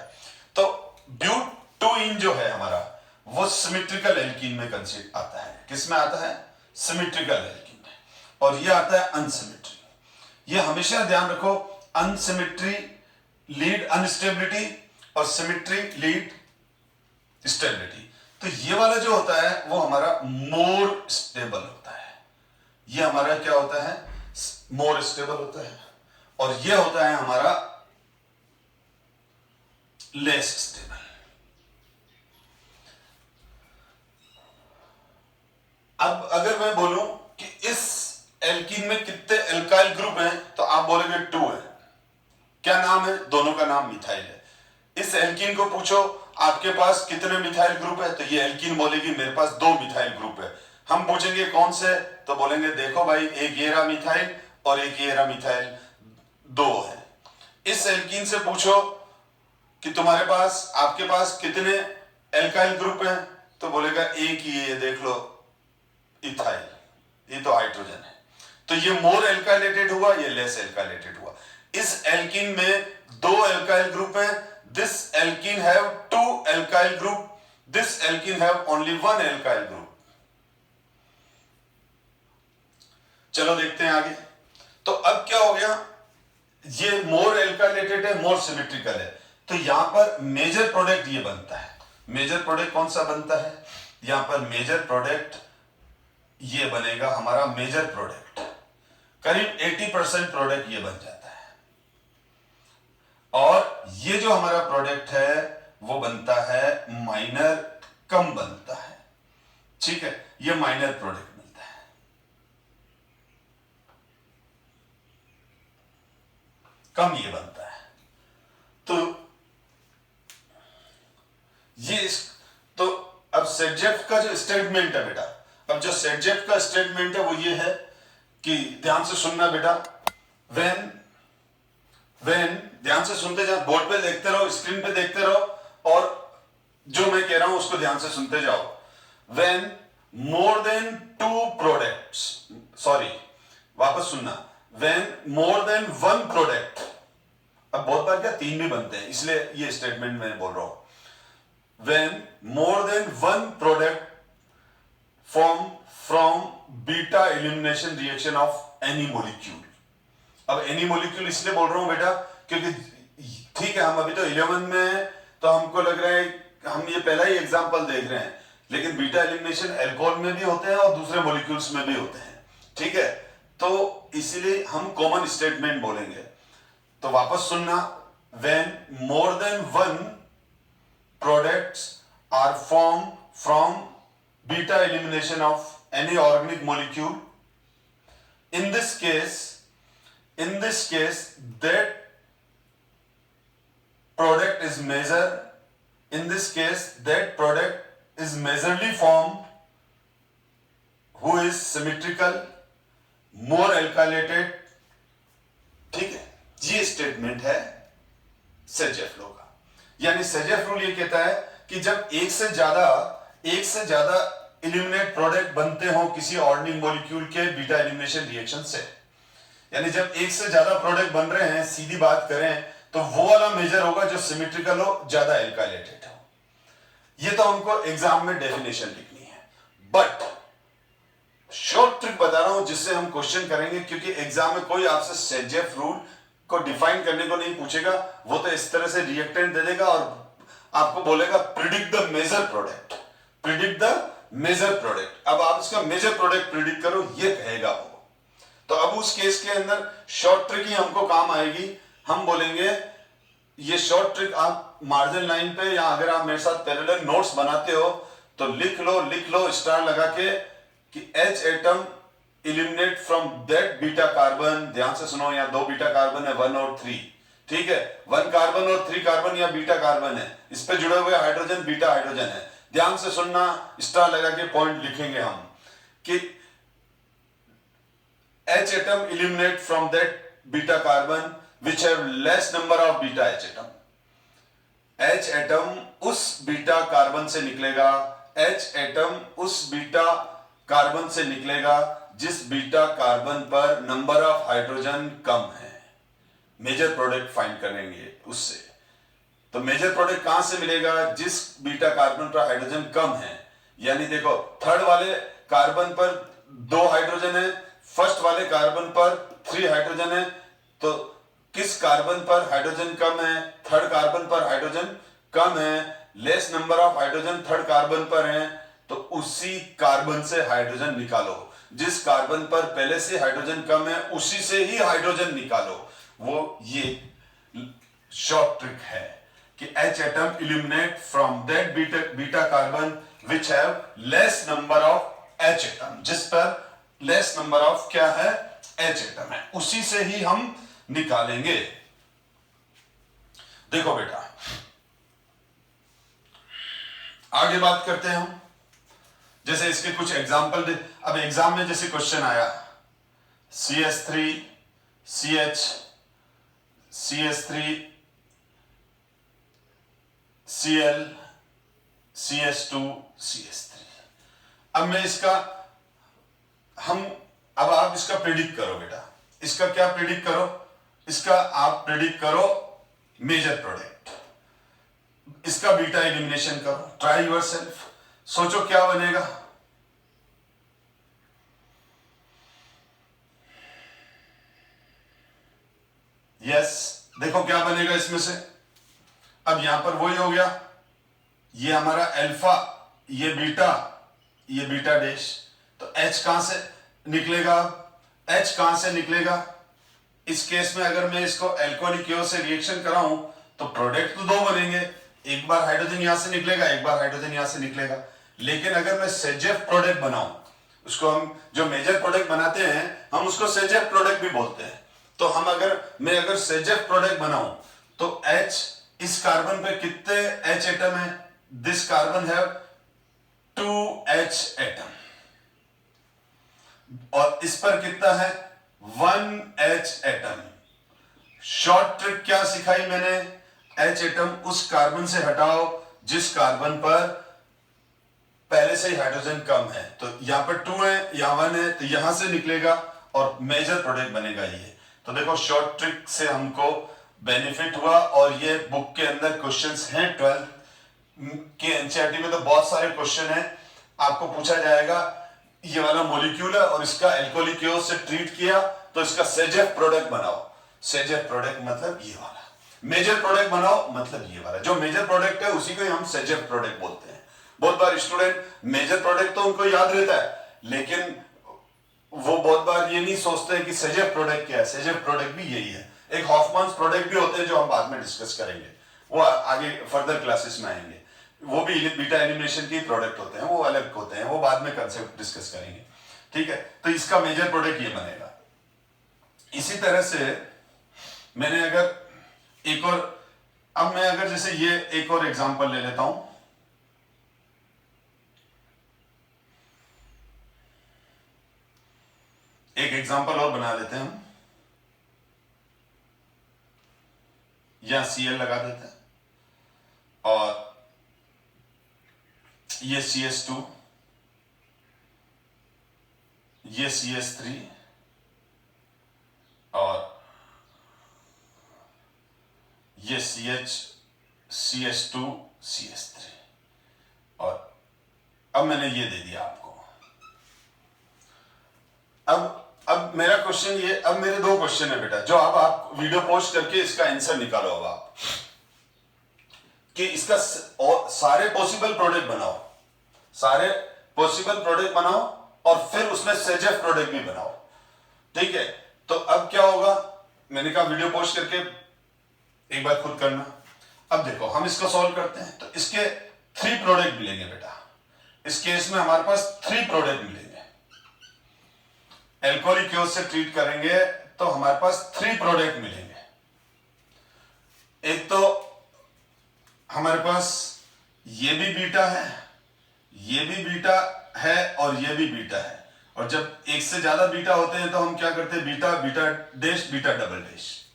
तो ब्यूटोइन जो है हमारा, वो सिमेट्रिकल एल्कीन में कंसीडर आता है। किस में आता है? सिमेट्रिकल एल्कीन में। और ये आता है अनसिमेट्री। ये हमेशा ध्यान रखो, अनसिमेट्री लीड अनस्टेबिलिटी और सिमेट्री लीड स्टेबिलिटी। तो ये वाला जो होता है वो हमारा मोर स्टेबल होता है, ये हमारा क्या होता है? मोर स्टेबल होता है। और ये होता है हमारा लेस स्टेबल। अब अगर मैं बोलूं कि इस एल्कीन में कितने एल्काइल ग्रुप हैं, तो आप बोलेंगे 2 है। क्या नाम है? दोनों का नाम मिथाइल है। इस एल्कीन को पूछो आपके पास कितने मिथाइल ग्रुप है, तो ये एल्कीन बोलेगी मेरे पास 2 मिथाइल ग्रुप है। हम पूछेंगे कौन से, तो बोलेंगे देखो भाई, एक ये रहा मिथाइल और एक ये रहा मिथाइल, 2 है। इस एल्कीन से पूछो कि तुम्हारे पास, आपके पास कितने एल्काइल ग्रुप हैं, तो बोलेगा एक ही है, देख लो इथाइल, ये तो हाइड्रोजन है। तो ये मोर एल्काइलेटेड हुआ, ये लेस एल्काइलेटेड हुआ। इस एल्कीन में 2 एल्काइल ग्रुप हैं, this alkene have 2 alkyl group, this alkene have only 1 alkyl group। चलो देखते हैं आगे। तो अब क्या हो गया, ये मोर एल्काइलेटेड है, मोर सिमेट्रिकल है, तो यहां पर मेजर प्रोडक्ट ये बनता है। मेजर प्रोडक्ट कौन सा बनता है? यहां पर मेजर प्रोडक्ट ये बनेगा हमारा, मेजर प्रोडक्ट करीब 80% प्रोडक्ट ये बन जाता है। और ये जो हमारा प्रोडक्ट है वो बनता है माइनर, कम बनता है, ठीक है, ये माइनर प्रोडक्ट मिलता है। कम ये बनता है। तो ये तो अब सेटजेफ का जो स्टेटमेंट है बेटा, अब जो सेटजेफ का स्टेटमेंट है वो ये है कि ध्यान से सुनना बेटा, व्हेन ध्यान से सुनते जाओ, बोर्ड पे देखते रहो, स्क्रीन पे देखते रहो, और जो मैं कह रहा हूं उसको ध्यान से सुनते जाओ। When more then 2 products, sorry वापस सुनना, व्हेन मोर देन 1 प्रोडक्ट, अब बहुत बार क्या 3 भी बनते हैं, इसलिए ये स्टेटमेंट मैं बोल रहा हूं। When more than 1 product form from beta elimination reaction of any molecule. अब एनी मॉलिक्यूल इसलिए बोल रहा हूं बेटा क्योंकि ठीक है, हम अभी तो 11 में हैं, तो हमको लग रहा है हम ये पहला ही एग्जांपल देख रहे हैं, लेकिन बीटा एलिमिनेशन अल्कोहल में भी होते हैं और दूसरे मॉलिक्यूल्स में भी होते हैं, ठीक है। तो इसीलिए हम कॉमन स्टेटमेंट बोलेंगे। तो वापस सुनना, when more than 1 products are form from beta elimination of any organic molecule, in this case in this case that product is measured, in this case that product is measurably formed who is symmetrical, more alkylated. ठीक है, ये स्टेटमेंट है सेजेफ लॉ का। यानी सेजेफ रूल ये कहता है कि जब एक से ज्यादा इल्यूमिनेट प्रोडक्ट बनते हो किसी ऑर्डिनरी मॉलिक्यूल के बीटा एलिमिनेशन रिएक्शन से, यानी जब एक से ज्यादा प्रोडक्ट बन रहे हैं, सीधी बात करें तो वो वाला मेजर होगा जो सिमेट्रिकल हो, ज्यादा एल्काइलेटेड हो। ये तो हमको एग्जाम में डेफिनेशन लिखनी है, बट शॉर्ट ट्रिक बता रहा हूं जिससे हम क्वेश्चन करेंगे, क्योंकि एग्जाम में कोई आपसे सेजेफ रूल को डिफाइन करने को नहीं पूछेगा। वो तो इस तरह से रिएक्टेंट दे देगा और आपको बोलेगा predict the major product, predict the major product. अब आप इसका मेजर प्रोडक्ट प्रिडिक्ट करो, ये कहेगा वो। तो अब उस केस के अंदर शॉर्ट ट्रिक ही हमको काम आएगी। हम बोलेंगे ये शॉर्ट ट्रिक आप मार्जिन लाइन पे या अगर आप मेरे साथ पैरेलल नोट्स बनाते हो तो लिख लो स्टार लगा के कि H atom eliminate from that beta carbon. ध्यान से सुनो, यहाँ 2 बीटा कार्बन है, 1 और 3। ठीक है, 1 कार्बन और 3 कार्बन या बीटा कार्बन है, इस पे जुड़े हुए हाइड्रोजन बीटा हाइड्रोजन है। ध्यान से सुनना, स्टार लगा के पॉइंट लिखेंगे हम कि H atom eliminate from that beta carbon which have less number of beta H atom. H atom उस बीटा कार्बन से निकलेगा, H atom उस बीटा कार्बन से निकलेगा जिस बीटा कार्बन पर नंबर ऑफ हाइड्रोजन कम है। मेजर प्रोडक्ट फाइंड करेंगे उससे। तो मेजर प्रोडक्ट कहां से मिलेगा? जिस बीटा कार्बन पर हाइड्रोजन कम है। यानी देखो, थर्ड वाले कार्बन पर 2 हाइड्रोजन है, फर्स्ट वाले कार्बन पर 3 हाइड्रोजन है। तो किस कार्बन पर हाइड्रोजन कम है? थर्ड कार्बन पर हाइड्रोजन कम है, less number of hydrogen third carbon पर है, तो उसी कार्बन से हाइड्रोजन निकालो। जिस कार्बन पर पहले से हाइड्रोजन कम है उसी से ही हाइड्रोजन निकालो। वो ये शॉर्ट ट्रिक है कि H atom eliminate from that beta carbon which have less number of H atom, जिस पर लेस नंबर ऑफ क्या है? H एटम है, उसी से ही हम निकालेंगे। देखो बेटा, आगे बात करते हैं हम। जैसे इसके कुछ एग्जाम्पल दे। अब एग्जाम में जैसे क्वेश्चन आया CH3 CH CH3 Cl CH2 CH3। अब मैं इसका अब आप इसका प्रेडिक्ट करो बेटा। इसका क्या प्रेडिक्ट करो? इसका आप प्रेडिक्ट करो मेजर प्रोडक्ट। इसका बीटा एलिमिनेशन करो, ट्राई योरसेल्फ। सोचो क्या बनेगा। यस, देखो क्या बनेगा इसमें से। अब यहां पर वही हो गया, ये हमारा अल्फा, ये बीटा डैश। तो H कहां से निकलेगा? H कहां से निकलेगा? इस केस में अगर मैं इसको एल्कोहलिक की ओर से रिएक्शन कराऊं तो प्रोडक्ट तो 2 बनेंगे। एक बार हाइड्रोजन यहां से निकलेगा, एक बार हाइड्रोजन यहां से निकलेगा। लेकिन अगर मैं सेजेफ प्रोडक्ट बनाऊं, उसको हम जो मेजर प्रोडक्ट बनाते हैं हम उसको सेजेफ प्रोडक्ट भी बोलते हैं। तो मैं अगर सेजेफ प्रोडक्ट बनाऊं तो H, इस कार्बन पे कितने H एटम है? This carbon have 2H atom, और इस पर कितना है? 1H atom. शॉर्ट ट्रिक क्या सिखाई मैंने? H एटम उस कार्बन से हटाओ जिस कार्बन पर पहले से ही हाइड्रोजन कम है। तो यहां पर 2 है, यहां 1 है, तो यहां से निकलेगा और मेजर प्रोडक्ट बनेगा ये। तो देखो, शॉर्ट ट्रिक से हमको बेनिफिट हुआ। और ये बुक के अंदर क्वेश्चंस हैं 12 के एनसीईआरटी में, तो बहुत सारे क्वेश्चन हैं। आपको पूछा जाएगा ये वाला मॉलिक्यूल है और इसका एल्कोहलिक की ओर से ट्रीट किया तो इसका सेजेफ प्रोडक्ट बनाओ। सेजेफ प्रोडक्ट मतलब ये वाला। मेजर प्रोडक्ट बनाओ मतलब ये वाला। जो मेजर प्रोडक्ट है उसी को हम सेजेफ प्रोडक्ट बोलते हैं। बहुत बार स्टूडेंट मेजर प्रोडक्ट तो उनको याद रहता है, लेकिन वो बहुत बार ये नहीं सोचते कि सेजेफ प्रोडक्ट क्या है। सेजेफ प्रोडक्ट भी यही है। एक हॉफमैन्स प्रोडक्ट भी होते हैं जो हम बाद में डिस्कस करेंगे, वो आगे फर्दर क्लासेस में आएंगे। वो भी बीटा एलिमिनेशन के प्रोडक्ट होते हैं, वो अलग होते हैं, वो बाद में कंसेप्ट डिस्कस करेंगे। ठीक है, तो इसका मेजर प्रोडक्ट ये बनेगा। इसी तरह से मैंने अगर एक और, अब मैं अगर जैसे ये एक और एग्जांपल ले लेता हूं, एक एग्जांपल और बना लेते हैं हम, या Cl लगा देते हैं और ये CS2, ये CS3 और ये CS2 CS3, और अब मैंने ये दे दिया आपको। अब मेरा क्वेश्चन ये, अब मेरे दो क्वेश्चन है बेटा, जो अब आप वीडियो पोस्ट करके इसका आंसर निकालो। अब आप कि इसका और सारे पॉसिबल प्रोडक्ट बनाओ, सारे पॉसिबल प्रोडक्ट बनाओ और फिर उसमें सेजेफ प्रोडक्ट भी बनाओ, ठीक है। तो अब क्या होगा, मैंने कहा वीडियो पोस्ट करके एक बार खुद करना। अब देखो हम इसको सॉल्व करते हैं, तो इसके 3 प्रोडक्ट मिलेंगे बेटा। इस केस में हमारे पास 3 प्रोडक्ट मिलेंगे। एल्कोहलिक क्योज से ट्रीट करेंगे तो हमारे पास 3 प्रोडक्ट मिलेंगे। एक तो हमारे पास ये भी बीटा है, ये भी बीटा है और ये भी बीटा है, और जब एक से ज्यादा बीटा होते हैं तो हम क्या करते हैं, beta beta dash beta double dash.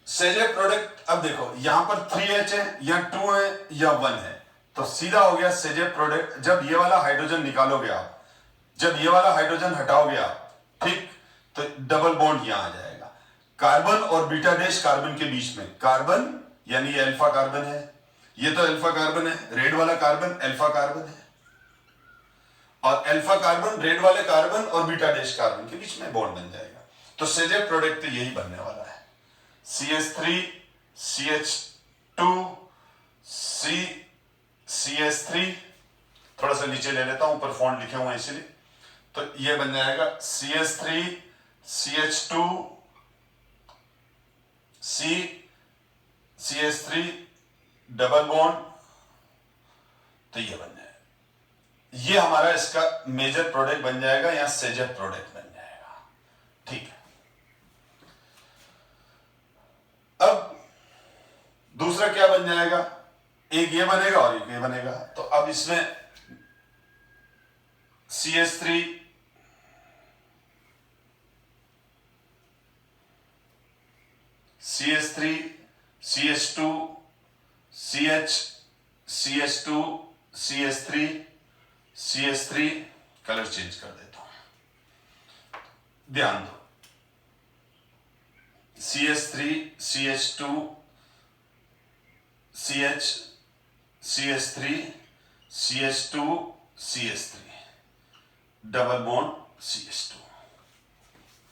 Saytzeff product, अब देखो यहां पर 3H है या 2 है या 1 है, तो सीधा हो गया सेजेफ प्रोडक्ट। जब ये वाला हाइड्रोजन निकालोगे आप, जब ये वाला हाइड्रोजन हटाओगे आप, ठीक, तो डबल बॉन्ड यहां आ जाएगा। कार्बन और बीटा डैश कार्बन के बीच में, कार्बन यानी ये अल्फा कार्बन है, ये तो अल्फा कार्बन है, रेड वाला कार्बन अल्फा कार्बन है, और अल्फा कार्बन रेड वाले कार्बन और बीटा डैश कार्बन के बीच में बॉन्ड बन जाएगा। तो सेजेफ प्रोडक्ट तो यही बनने वाला है, CH3 CH2 CS3, थोड़ा सा नीचे ले लेता हूं, ऊपर फॉन्ट लिखे हुए हैं इसलिए, तो ये बन जाएगा CS3 CH2 CS3 double bond, तो ये बन जाएगा। ये हमारा इसका मेजर प्रोडक्ट बन जाएगा या सेजेफ प्रोडक्ट बन जाएगा, ठीक है। अब दूसरा क्या बन जाएगा, एक ये बनेगा और एक ये बनेगा। तो अब इसमें CS3 CS3 CH2 CH2 CS3 CS3, colour change कर देता हूं, ध्यान दो, CS3 CH2 CH CS3 CH2 CS3 double bond CH2,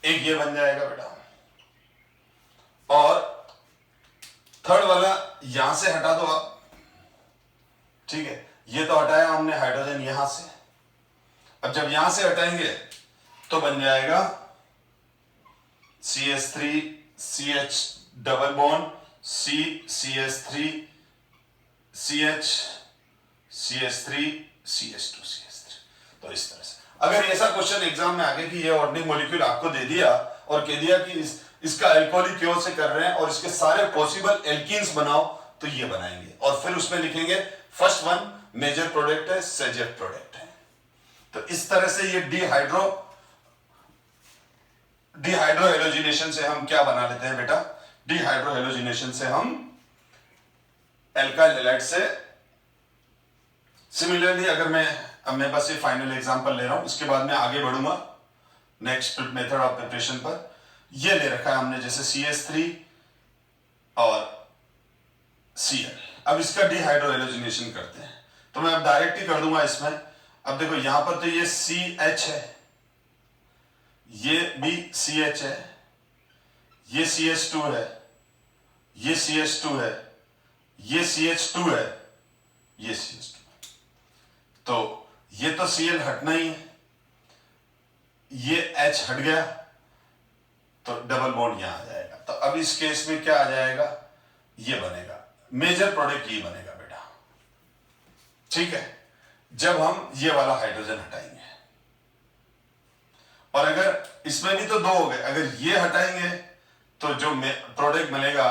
एक ये बन जाएगा बेटा। और थर्ड वाला यहां से हटा दो आप, ठीक है, ये तो हटाया हमने हाइड्रोजन यहां से। अब जब यहां से हटाएंगे तो बन जाएगा CS3 CH double bond CS3 CH CS3 CH2 CS3। तो इस तरह से अगर ऐसा क्वेश्चन एग्जाम में आगे कि ये ऑर्गेनिक मॉलिक्यूल आपको दे दिया और कह दिया कि इसका अल्कोहलिक क्यों से कर रहे हैं और इसके सारे पॉसिबल एल्कीन्स बनाओ, तो ये बनाएंगे और फिर उसमें लिखेंगे फर्स्ट वन मेजर प्रोडक्ट है, सेजेफ प्रोडक्ट है। तो इस तरह से ये डिहाइड्रो हेलोजिनेशन से हम क्या बना लेते हैं बेटा, डिहाइड्रो हेलोजिनेशन से हम एल्काइल हैलाइड से। सिमिलरली अगर मैं, अब मैं बस ये फाइनल एग्जांपल ले रहा हूं, इसके बाद मैं आगे बढ़ूंगा नेक्स्ट मेथड ऑफ प्रिपरेशन पर। ये ले रखा है हमने जैसे CS3 और Cl। अब इसका डिहाइड्रो हेलोजिनेशन करते हैं, तो मैं अब डायरेक्ट ही कर दूंगा इसमें। अब देखो यहां पर तो ये CH है, ये भी CH है, ये CH2 है, ये CH2 है, ये CH2 है, ये CH2। तो ये तो Cl हटना ही है, ये H हट गया तो डबल बॉन्ड यहां आ जाएगा। तो अब इस केस में क्या आ जाएगा, ये बनेगा मेजर प्रोडक्ट, ये बनेगा बेटा, ठीक है, जब हम ये वाला हाइड्रोजन हटाएंगे। और अगर इसमें भी तो 2 हो गए, अगर ये हटाएंगे तो जो प्रोडक्ट मिलेगा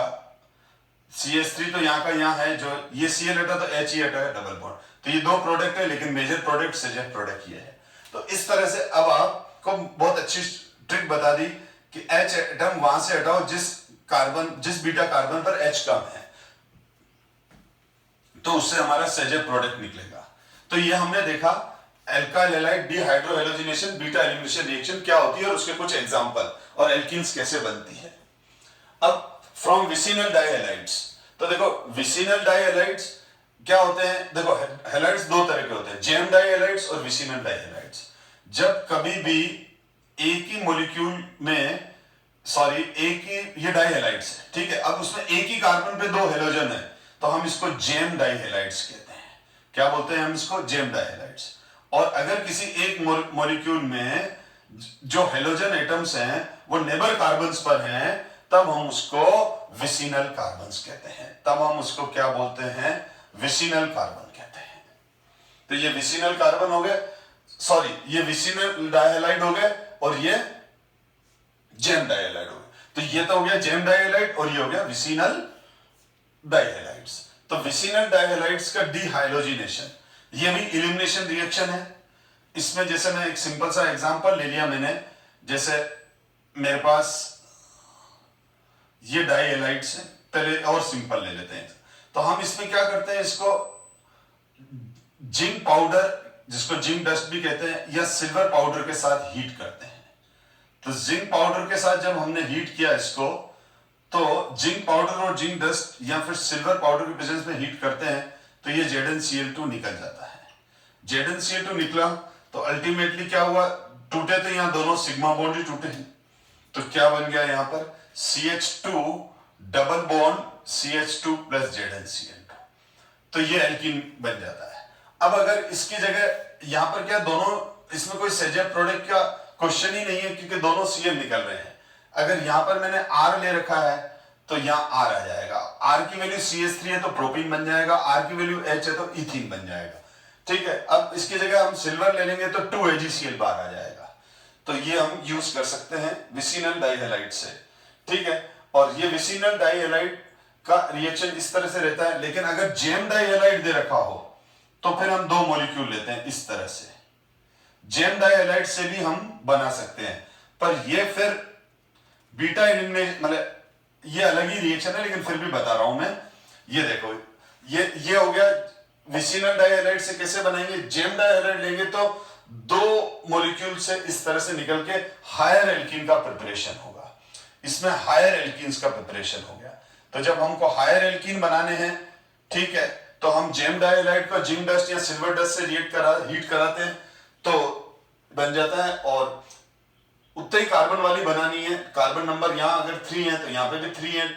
CH3 तो यहाँ का यहाँ है, जो ये Cl हटा तो H ही हटा है, डबल बॉन्ड। तो ये 2 प्रोडक्ट है, लेकिन मेजर प्रोडक्ट सजेस्ट प्रोडक्ट ये है। तो इस तरह से अब आपको बहुत अच्छी ट्रिक बता दी कि H एटम वहां से हटाओ जिस बीटा कार्बन पर H कम है, तो उससे हमारा सजेस्ट प्रोडक्ट निकलेगा। तो ये हमने देखा alkyl halide dehydrohalogenation beta elimination reaction क्या होती है और उसके कुछ एग्जांपल और एल्कीन्स कैसे बनती है। अब फ्रॉम विसिनल डाइहैलाइड्स, तो देखो विसिनल डाइहैलाइड्स क्या होते हैं, देखो हैलाइड्स 2 तरह के होते हैं, जेम डाइहैलाइड्स और विसिनल डाइहैलाइड्स। जब कभी भी एक ही मॉलिक्यूल में एक ही ये डाइहैलाइड्स है, ठीक है, अब उसमें एक ही कार्बन पे 2 हेलोजन है, तो हम इसको जेम डाइहैलाइड्स कहते हैं। क्या बोलते हैं हम इसको? जेम डाइहैलाइड्स। और अगर किसी एक मॉलिक्यूल में जो हेलोजन एटम्स हैं वो नेबर कार्बन्स पर हैं, तब हम उसको विसिनल कार्बन्स कहते हैं। तब हम उसको क्या बोलते हैं? विसिनल कार्बन कहते हैं। तो ये विसिनल कार्बन हो गए, ये विसिनल डाइहैलाइड हो गए और ये जेम डाइहैलाइड हो गए। तो ये तो हो गया जेम डाइहैलाइड और ये हो गया विसिनल डाइहैलाइड्स। तो विसिनल डाइहैलाइड्स का डिहाइड्रोजिनेशन ये भी एलिमिनेशन रिएक्शन है। इसमें जैसे मैं एक सिंपल सा एग्जांपल ले लिया मैंने, जैसे मेरे पास ये डाइहैलाइड्स है, पहले और सिंपल ले लेते हैं। तो हम इसमें क्या करते हैं, इसको जिंक पाउडर, जिसको जिंक डस्ट भी कहते हैं, या सिल्वर पाउडर के साथ हीट करते हैं। तो जिंक पाउडर के साथ जब हमने हीट किया इसको, तो जिंक पाउडर और जिंक डस्ट या फिर सिल्वर पाउडर के प्रेजेंस में हीट करते हैं, तो ये ZnCl2 निकल जाता है। ZnCl2 निकला तो अल्टीमेटली क्या हुआ, टूटे तो यहां दोनों सिग्मा बॉन्ड ही टूटे हैं। तो क्या बन गया यहां पर? CH2 double bond CH2 plus ZnCl2। तो ये एल्कीन बन जाता है। अब अगर इसकी जगह यहां पर क्या दोनों, इसमें कोई सेजेब प्रोडक्ट का क्वेश्चन ही नहीं है क्योंकि दोनों Cl निकल रहे हैं। अगर यहां पर मैंने R ले रखा है तो यहां R आ जाएगा। R की वैल्यू CH3 है तो प्रोपीन बन जाएगा, R की वैल्यू H है तो इथीन बन जाएगा। ठीक है, अब इसकी जगह हम सिल्वर ले लेंगे तो 2AgCl बार आ जाएगा। तो ये हम यूज कर सकते हैं विसिनल डाइहैलाइड से। ठीक है, और ये विसिनल डाइहैलाइड का रिएक्शन इस तरह से रहता है। लेकिन अगर जेम डाइहैलाइड दे रखा हो तो फिर हम 2 मॉलिक्यूल लेते हैं इस तरह से। जेम डाइहैलाइड से भी हम बना सकते हैं, पर ये फिर बीटा एलिमिनेशन, मतलब ये अलग ही रिएक्शन है, लेकिन फिर भी बता रहा हूं मैं। ये देखो, ये हो गया विसिनल डाइहैलाइड से कैसे बनाएंगे। जेम डाइहैलाइड लेंगे तो 2 मॉलिक्यूल से इस तरह से निकल के हायर एल्कीन का प्रिपरेशन होगा। इसमें हायर एल्कीन्स का प्रिपरेशन हो गया। तो जब हमको हायर एल्कीन बनाने हैं, ठीक है, तो हम जेम डाइहैलाइड को जिंक डस्ट या सिल्वर डस्ट से हीट कराते हैं तो बन जाता है। और उतनी कार्बन वाली बनानी है, कार्बन नंबर यहां अगर 3 है तो यहां पे भी 3 है।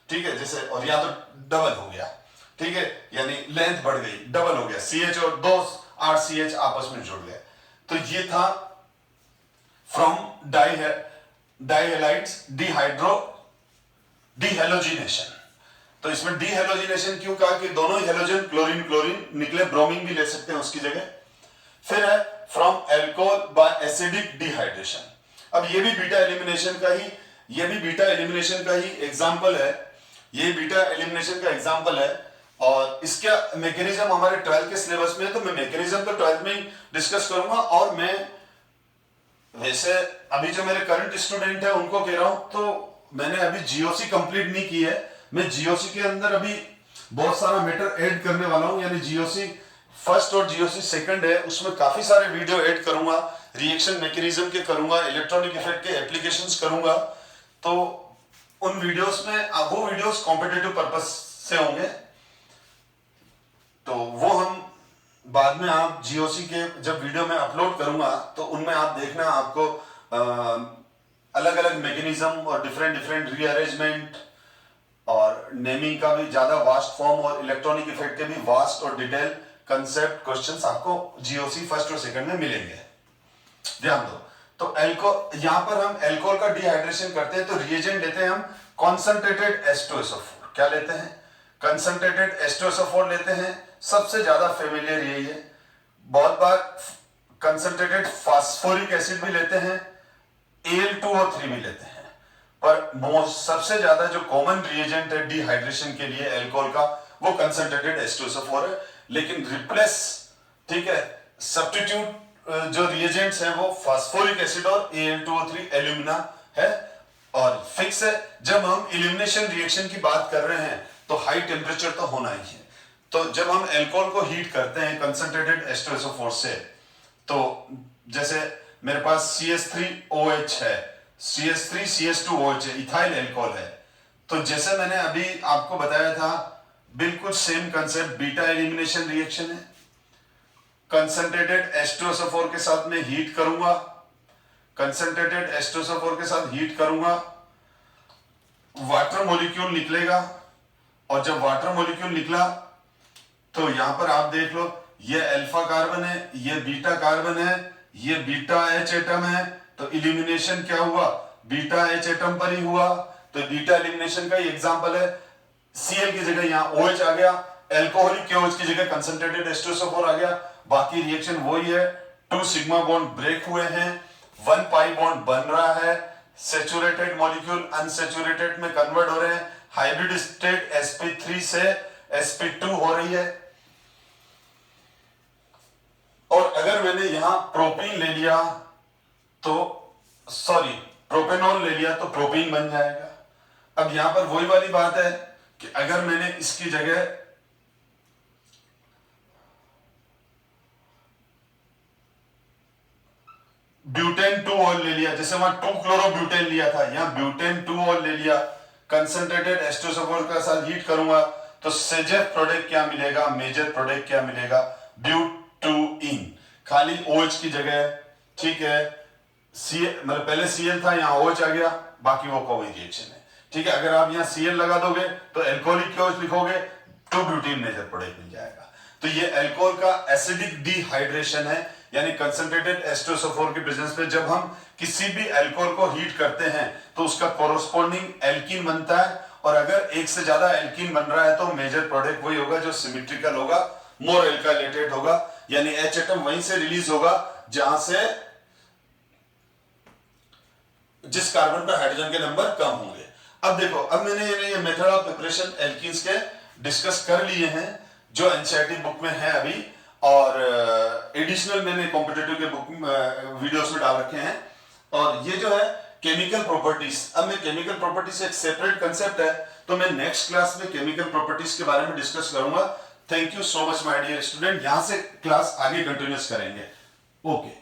ठीक है, जैसे, और या तो डबल हो गया, ठीक है, यानी लेंथ बढ़ गई, डबल हो गया, CH और 2 RCH आपस में जुड़ गए। तो ये था फ्रॉम डाइहैलाइड्स डिहैलोजिनेशन। तो इसमें डिहैलोजिनेशन क्यों कहा कि दोनों हेलोजन क्लोरीन क्लोरीन निकले, ब्रोमीन भी ले सकते हैं उसकी जगह। फिर है from alcohol by acidic dehydration. अब ये भी बीटा एलिमिनेशन का ही एग्जांपल है। ये बीटा एलिमिनेशन का एग्जांपल है और इसका मैकेनिज्म हमारे 12th के सिलेबस में है, तो मैं मैकेनिज्म तो 12th में ही डिस्कस करूंगा। और मैं वैसे अभी जो मेरे करंट स्टूडेंट है उनको कह रहा हूं, तो मैंने अभी GOC कंप्लीट नहीं की है। मैं GOC के अंदर अभी बहुत सारा मैटर ऐड करने वाला हूं, यानी GOC फर्स्ट और GOC सेकंड है, उसमें काफी सारे वीडियो ऐड करूंगा, रिएक्शन मैकेनिज्म के करूंगा, इलेक्ट्रॉनिक इफेक्ट के एप्लीकेशंस करूंगा। तो उन वीडियोस में वो वीडियोस कॉम्पिटिटिव पर्पस से होंगे, तो वो हम बाद में आप GOC के जब वीडियो में अपलोड करूंगा तो उनमें आप देखना, आपको अलग अलग मैकेनिज्म और डिफरेंट रीअरेंजमेंट और नेमिंग का भी ज्यादा वास्ट फॉर्म और इलेक्ट्रॉनिक इफेक्ट के भी वास्ट और डिटेल कंसेप्ट क्वेश्चंस आपको GOC फर्स्ट और सेकंड में मिलेंगे। ध्यान दो। तो यहां पर हम अल्कोहल का डिहाइड्रेशन करते हैं, तो रिएजेंट लेते हैं हम कॉन्संट्रेटेड H2SO4। क्या लेते हैं? कंसंट्रेटेड H2SO4 लेते हैं। सबसे ज्यादा फेमिलियर यही है। बहुत बार कंसंट्रेटेड फास्फोरिक एसिड भी लेते हैं, Al2 और 3 भी लेते हैं, पर सबसे ज्यादा जो कॉमन रिएजेंट है डिहाइड्रेशन के लिए अल्कोहल का वो कंसंट्रेटेड H2SO4 है। लेकिन रिप्लेस, ठीक है, सब्स्टिट्यूट जो रिएजेंट्स हैं वो फास्फोरिक एसिड और Al2O3 एल्यूमिना है और फिक्स है। जब हम इल्यूमिनेशन रिएक्शन की बात कर रहे हैं तो हाई टेम्परेचर तो होना ही है। तो जब हम अल्कोहल को हीट करते हैं कंसंट्रेटेड H2SO4 से, तो जैसे मेरे पास CH3OH है, CH3CH2OH है, इथाइल अल्कोहल है। तो जैसे मैंने अभी आपको बताया था, बिल्कुल same concept, beta elimination reaction है। कंसंट्रेटेड H2SO4 के साथ में हीट करूंगा, कंसंट्रेटेड H2SO4 के साथ हीट करूंगा, वाटर मॉलिक्यूल निकलेगा और जब वाटर मॉलिक्यूल निकला तो यहां पर आप देख लो, ये अल्फा कार्बन है, ये बीटा कार्बन है, ये बीटा H एटम है। तो इलिमिनेशन क्या हुआ, बीटा H एटम पर ही हुआ। तो बीटा एलिमिनेशन का ही एग्जांपल है। Cl की जगह यहां OH आ गया, अल्कोहलिक OH की जगह कंसंट्रेटेड H2SO4 आ गया। बाकी रिएक्शन वही है, 2 सिग्मा बॉन्ड ब्रेक हुए हैं, 1 पाई बॉन्ड बन रहा है, सैचुरेटेड मॉलिक्यूल अनसैचुरेटेड में कन्वर्ट हो रहे हैं, हाइब्रिड स्टेट sp3 से sp2 हो रही है। और अगर मैंने यहां प्रोपीन ले लिया तो प्रोपेनॉल ले लिया तो प्रोपीन बन जाएगा। अब यहां पर वही वाली बात है कि अगर मैंने इसकी जगह ब्यूटेन 2 ऑयल ले लिया, जैसे वहां 2 क्लोरोब्यूटेन लिया था, यहां ब्यूटेन 2 ऑयल ले लिया, कंसंट्रेटेड H2SO4 के साथ हीट करूंगा तो सेजेफ प्रोडक्ट क्या मिलेगा, मेजर प्रोडक्ट क्या मिलेगा, ब्यूटूइन, खाली OH की जगह, ठीक है, मतलब पहले Cl था, यहां OH आ गया, बाकी वो कोई रिएक्शन है, ठीक है। अगर आप यहां Cl लगा दोगे तो अल्कोहलिक OH लिखोगे, 2-ब्यूटीन मेजर प्रोडक्ट मिल जाएगा। तो ये अल्कोहल का एसिडिक डिहाइड्रेशन है, यानी कंसंट्रेटेड H2SO4 के प्रेजेंस पे जब हम किसी भी अल्कोहल को हीट करते हैं तो उसका कोरोस्पोंडिंग एल्कीन बनता है, और अगर एक से ज्यादा एल्कीन बन रहा है तो मेजर प्रोडक्ट वही होगा जो सिमेट्रिकल होगा, मोर एल्काइलेटेड होगा, यानी H एटम वहीं से रिलीज होगा जहां से जिस कार्बन पर हाइड्रोजन के नंबर कम होंगे। अब देखो, अब मैंने ये मेथड ऑफ प्रिपरेशन एल्कीन्स के डिस्कस कर लिए हैं जो एनसीईआरटी बुक में है अभी, और एडिशनल मैंने कॉम्पिटिटिव के बुक वीडियोस में डाल रखे हैं। और ये जो है केमिकल प्रॉपर्टीज, अब मैं केमिकल प्रॉपर्टीज एक सेपरेट कंसेप्ट है, तो मैं नेक्स्ट क्लास में केमिकल प्रॉपर्टीज के बारे में डिस्कस करूंगा। Thank you so much my dear student, यहां से क्लास आगे कंटिन्यूस करेंगे। ओके।